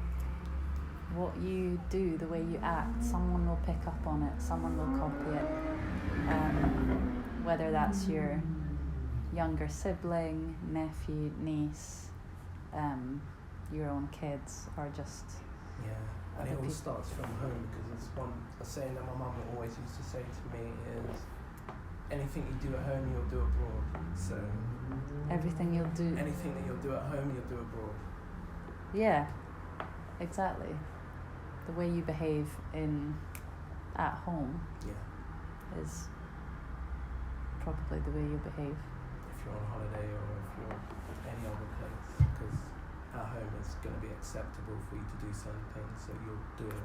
what you do, the way you act, someone will pick up on it, someone will copy it. Whether that's your younger sibling, nephew, niece, your own kids, or just
and it all starts from home, because it's a saying that my mum always used to say to me is, anything you do at home you'll do abroad. So
anything that
you'll do at home you'll do abroad.
Yeah, exactly. The way you behave at home is probably the way you behave
if you're on holiday or if you're any other place, because at home it's going to be acceptable for you to do certain things, so you'll do it.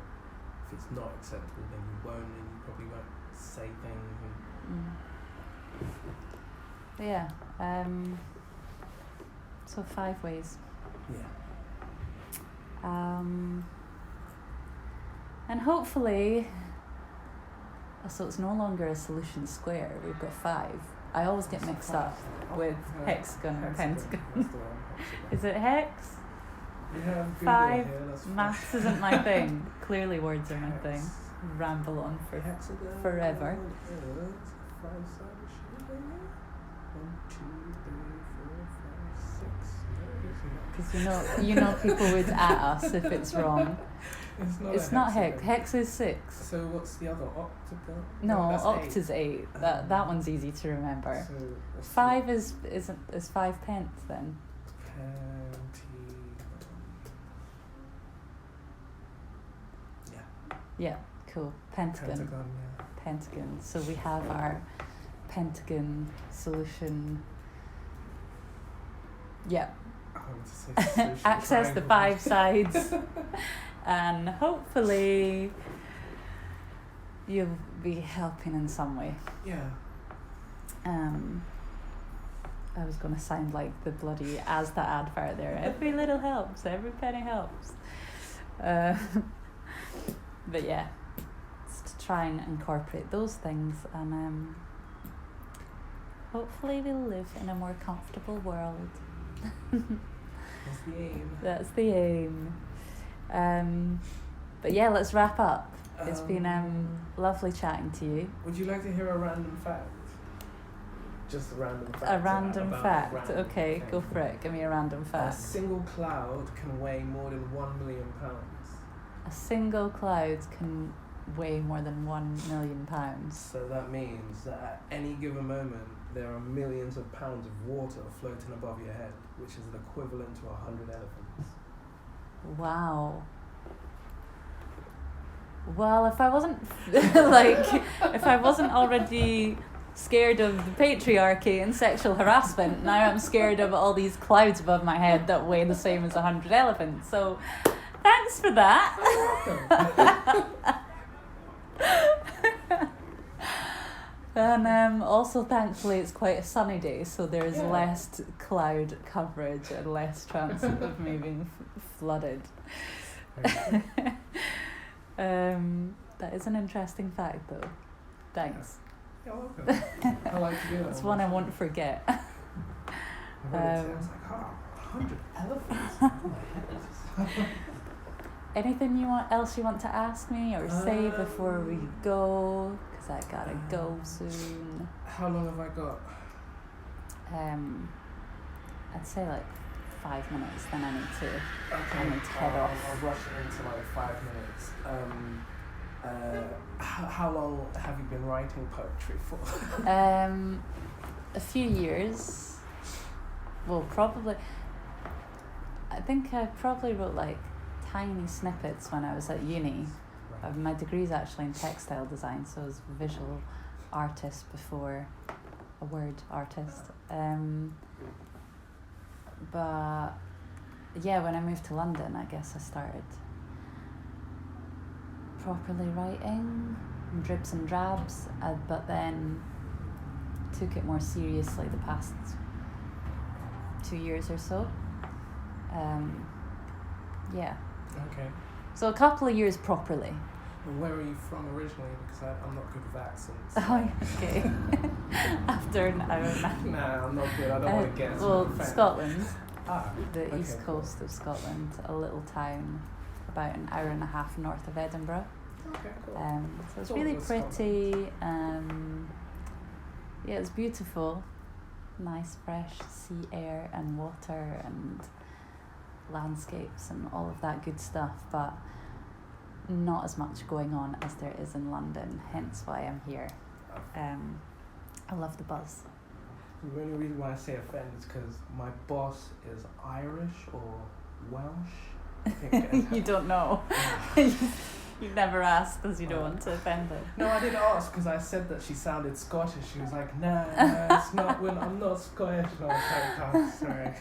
If it's not acceptable, then you won't, and you probably won't say things.
So 5 ways. And hopefully, so it's no longer a solution square, we've got 5. I always get mixed up with hexagon and pentagon. Is it hex? 5? Maths isn't my thing. Clearly words are my thing. Ramble on for forever.
5 sides. 1, 2, 3, 4, 5, 6.
Because people would at us if it's wrong. It's not hex. Hex is 6.
So what's the other? Octagon?
No, oct
8.
is 8. That one's easy to remember.
So
5 is 5 pence then. Yeah, cool. Pentagon. Pentagon. So we have our pentagon solution. Yeah. Access the 5 sides. And hopefully you'll be helping in some way. I was going to sound like the bloody Asda advert there. Every little helps, every penny helps. But yeah, it's to try and incorporate those things, and hopefully we'll live in a more comfortable world.
That's the aim.
That's the aim. But yeah, let's wrap up. It's been lovely chatting to you.
Would you like to hear a random fact? Just a random fact.
A random
about
fact.
a random
Okay,
thing.
go for it. Give me a random
A
fact.
single cloud can weigh more than 1 million pounds.
A single cloud can weigh more than 1 million pounds.
So that means that at any given moment, there are millions of pounds of water floating above your head, which is the equivalent to 100 elephants.
Wow. Well, if I wasn't if I wasn't already scared of the patriarchy and sexual harassment, now I'm scared of all these clouds above my head that weigh the same as 100 elephants. So, thanks for that. And also, thankfully, it's quite a sunny day, so there's less cloud coverage and less chance of me being flooded. That is an interesting fact, though. Thanks.
You're welcome. I like to do that.
It's one I won't forget.
I was like, 100 elephants? Oh my head.
Anything else you want to ask me or say before we go? Because I gotta go soon.
How long have I got?
I'd say like 5 minutes. Then I need to.
Okay.
I need to head off.
I'll rush it into like 5 minutes. How long have you been writing poetry for?
A few years. Well, probably. I think I probably wrote like tiny snippets when I was at uni.
Right.
My degree's actually in textile design, so I was a visual artist before a word artist. But yeah, when I moved to London, I guess I started properly writing, in dribs and drabs, but then took it more seriously the past 2 years or so. Yeah.
Okay.
So a couple of years properly.
Where are you from originally? Because I'm not good with accents.
Oh, okay. After an hour and a half.
Nah, I'm not good. I don't want to guess.
Well, Scotland.
The
East coast of Scotland, a little town about an hour and a half north of Edinburgh.
Okay, cool.
So it's really pretty. Yeah, it's beautiful. Nice fresh sea air and water and landscapes and all of that good stuff, but not as much going on as there is in London, hence why I'm here. I love the buzz.
The only reason why I say offend is because my boss is Irish or Welsh. I think.
You don't know. You never asked because you don't want to offend her.
No, I did ask because I said that she sounded Scottish. She was like, nah, it's not. I'm not Scottish. And I was like, oh, sorry.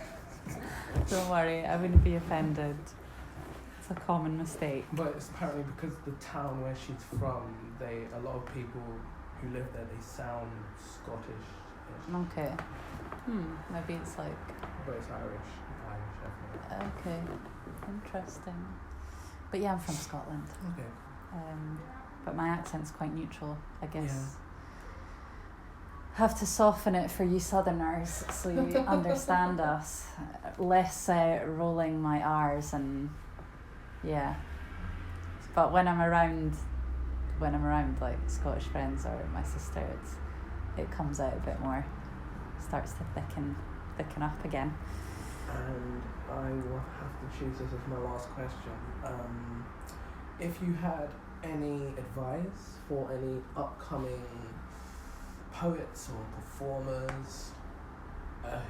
Don't worry, I wouldn't be offended. It's a common mistake.
But it's apparently because the town where she's from, a lot of people who live there, they sound Scottish.
Okay. Maybe it's like.
But it's Irish, definitely.
Okay. Interesting. But yeah, I'm from Scotland.
Okay.
But my accent's quite neutral, I guess.
Yeah.
Have to soften it for you Southerners so you understand us. Less rolling my R's and yeah. But when I'm around like Scottish friends or my sister, it comes out a bit more. Starts to thicken up again.
And I will have to choose this as my last question. If you had any advice for any upcoming poets or performers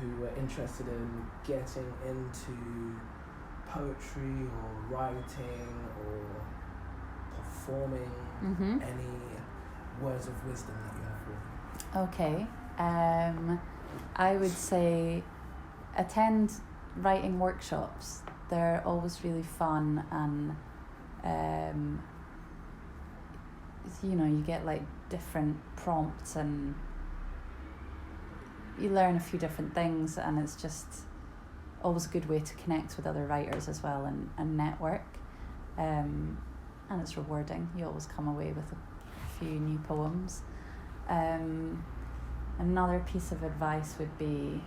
who were interested in getting into poetry or writing or performing, any words of wisdom that you have for them?
Okay. I would say attend writing workshops. They're always really fun and you get like different prompts and you learn a few different things, and it's just always a good way to connect with other writers as well and network, and it's rewarding. You always come away with a few new poems. Another piece of advice would be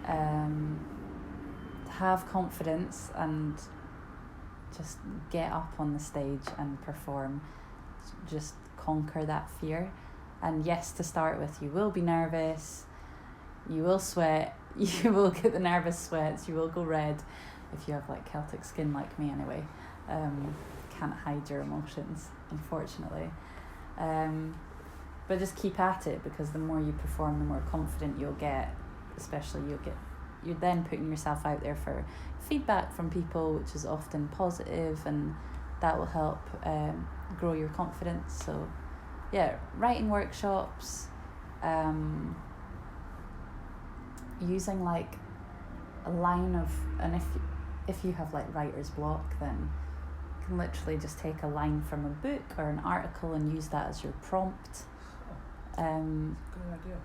to have confidence and just get up on the stage and perform. Just conquer that fear. And yes, to start with, you will be nervous, you will sweat, you will get the nervous sweats, you will go red if you have like Celtic skin like me anyway. Can't hide your emotions, unfortunately. But just keep at it, because the more you perform, the more confident you'll get. Especially you're then putting yourself out there for feedback from people, which is often positive, and that will help grow your confidence. So yeah, writing workshops, using like a line of, and if you have like writer's block, then you can literally just take a line from a book or an article and use that as your prompt.
Good idea.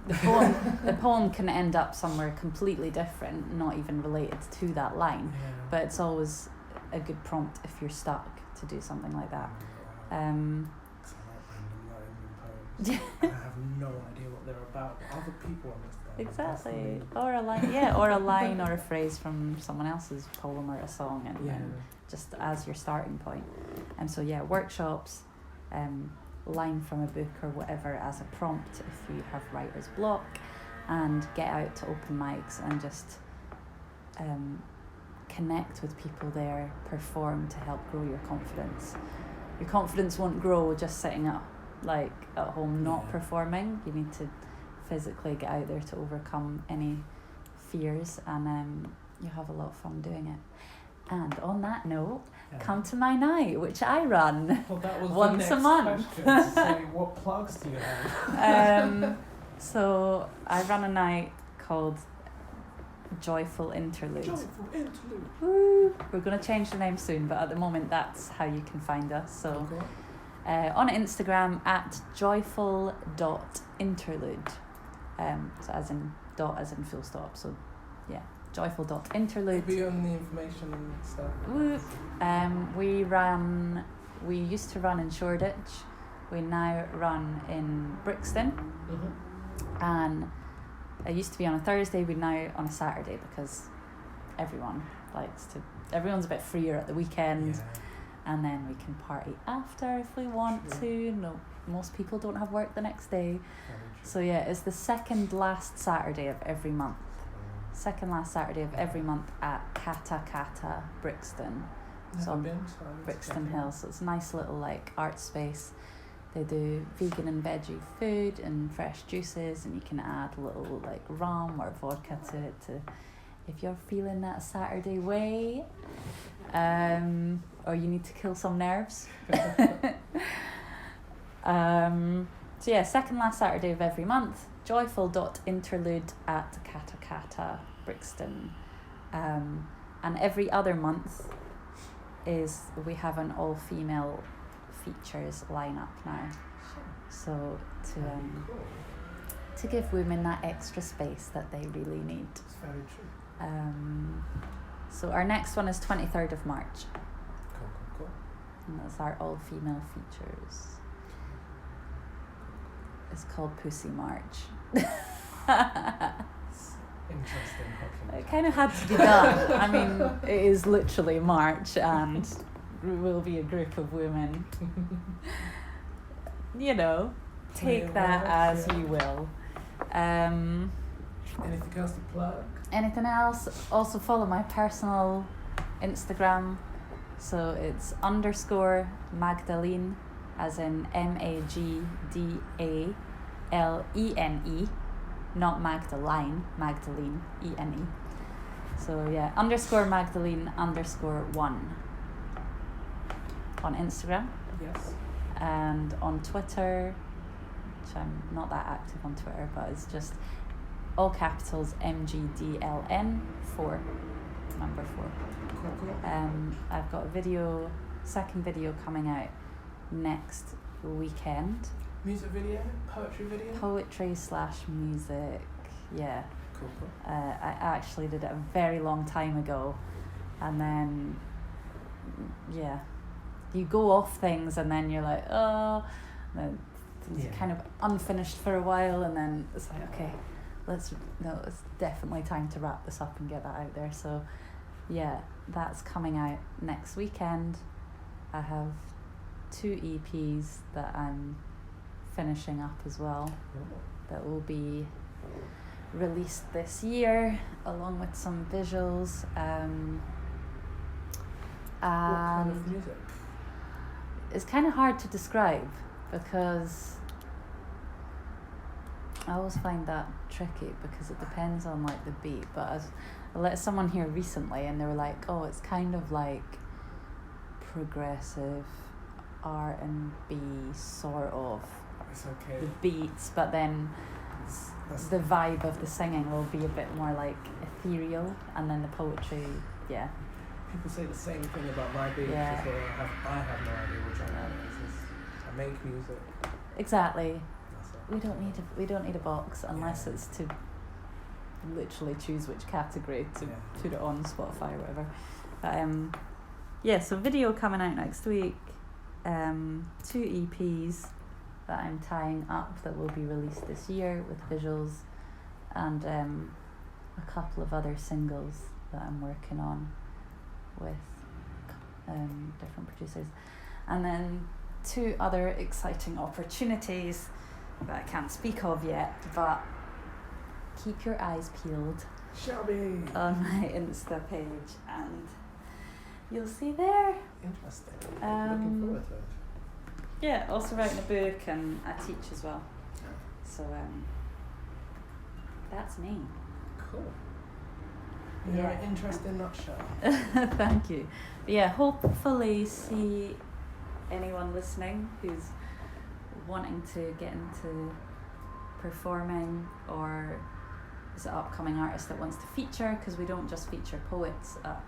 The poem can end up somewhere completely different, not even related to that line, but it's always a good prompt if you're stuck to do something like that.
I like random poems. I have no idea what they're about, but other people understand.
Exactly. Or a line, or a phrase from someone else's poem or a song, and just as your starting point. And so yeah, workshops, line from a book or whatever as a prompt if you have writer's block, and get out to open mics and just connect with people there, perform to help grow your confidence. Your confidence won't grow just sitting up like at home not performing. You need to physically get out there to overcome any fears, and you have a lot of fun doing it. And on that note, come to my night, which I run once a month.
So what plugs do you have?
So I run a night called Joyful Interlude.
Joyful Interlude.
Woo! We're going to change the name soon, but at the moment that's how you can find us. So on Instagram at joyful.interlude. So as in dot as in full stop. So yeah, joyful.interlude.
Be on the information and stuff.
Woo! We used to run in Shoreditch. We now run in Brixton.
Mm-hmm.
And it used to be on a Thursday, we now on a Saturday, because everyone's a bit freer at the weekend, and then we can party after if we want to. No, most people don't have work the next day. So yeah, it's the second last Saturday of every month. At Kata Kata, Brixton. It's on Brixton Hill, so it's a nice little like art space. They do vegan and veggie food and fresh juices, and you can add a little like rum or vodka to it if you're feeling that Saturday way, or you need to kill some nerves. So yeah, second last Saturday of every month, joyful.interlude at Kata Kata, Brixton. And every other month we have an all-female features lineup now. So to give women that extra space that they really need.
It's very true.
So our next one is 23rd of March.
Cool.
And that's our all-female features. It's called Pussy March.
Interesting.
It kind of had to be done. I mean, it is literally March, and we will be a group of women. Take that as you will.
Anything else to plug?
Anything else? Also follow my personal Instagram. So it's _Magdalene, as in Magdalene, not Magdalene, Magdalene, ENE. So yeah, _Magdalene _1 on Instagram.
Yes.
And on Twitter, which I'm not that active on Twitter, but it's just all capitals MGDLN 4, number 4.
Cool.
I've got a second video coming out next weekend.
Music video? Poetry video?
Poetry/music, yeah.
Cool.
I actually did it a very long time ago, and then you go off things, and then you're like, it's kind of unfinished for a while, and then it's like, okay, it's definitely time to wrap this up and get that out there. So yeah, that's coming out next weekend. I have 2 EPs that I'm finishing up as well that will be released this year, along with some visuals.
What kind of music?
It's kind of hard to describe because I always find that tricky because it depends on like the beat. But I let someone hear recently and they were like, oh, it's kind of like progressive R&B sort of.
It's okay.
The beats, but then the vibe of the singing will be a bit more like ethereal, and then the poetry, yeah.
People say the same thing about my beats.
Yeah.
So I have no idea which one that is. I make music.
Exactly.
That's it.
We don't need a box unless it's to literally choose which category to put it on Spotify or whatever. But yeah, so video coming out next week. 2 EPs that I'm tying up that will be released this year with visuals, and a couple of other singles that I'm working on with different producers, and then 2 other exciting opportunities that I can't speak of yet, but keep your eyes peeled
Shelby
on my Insta page and you'll see there.
Interesting. Looking forward to it.
Yeah, also writing a book, and I teach as well. So that's me.
Cool. You're an interesting nutshell.
Thank you. But yeah, hopefully see anyone listening who's wanting to get into performing, or is an upcoming artist that wants to feature, because we don't just feature poets at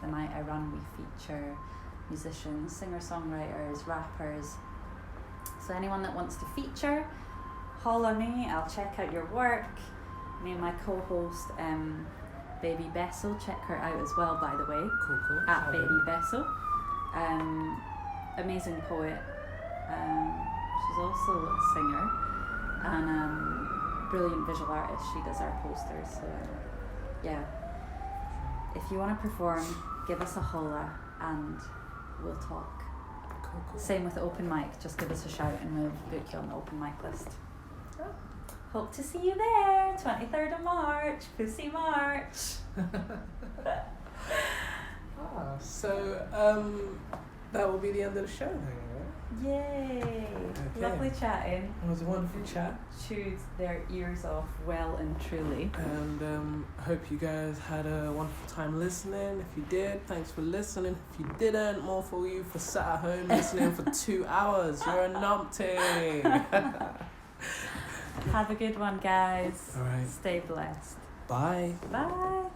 the night I run, we feature musicians, singer-songwriters, rappers. So anyone that wants to feature, holler me, I'll check out your work. Me and my co-host, Baby Bessel, check her out as well, by the way.
Cool.
At Baby Bessel. Amazing poet. She's also a singer and brilliant visual artist. She does our posters. So yeah, if you want to perform, give us a holler and we'll talk.
Cool.
Same with the open mic, just give us a shout and we'll book you on the open mic list. Hope to see you there, 23rd of March, Pussy March.
So that will be the end of the show then, right?
Yay!
Okay.
Lovely chatting.
It was a wonderful chat.
Chewed their ears off well and truly.
And I hope you guys had a wonderful time listening. If you did, thanks for listening. If you didn't, more for you for sat at home listening for 2 hours. You're a numpty.
Have a good one, guys.
All right.
Stay blessed.
Bye.
Bye.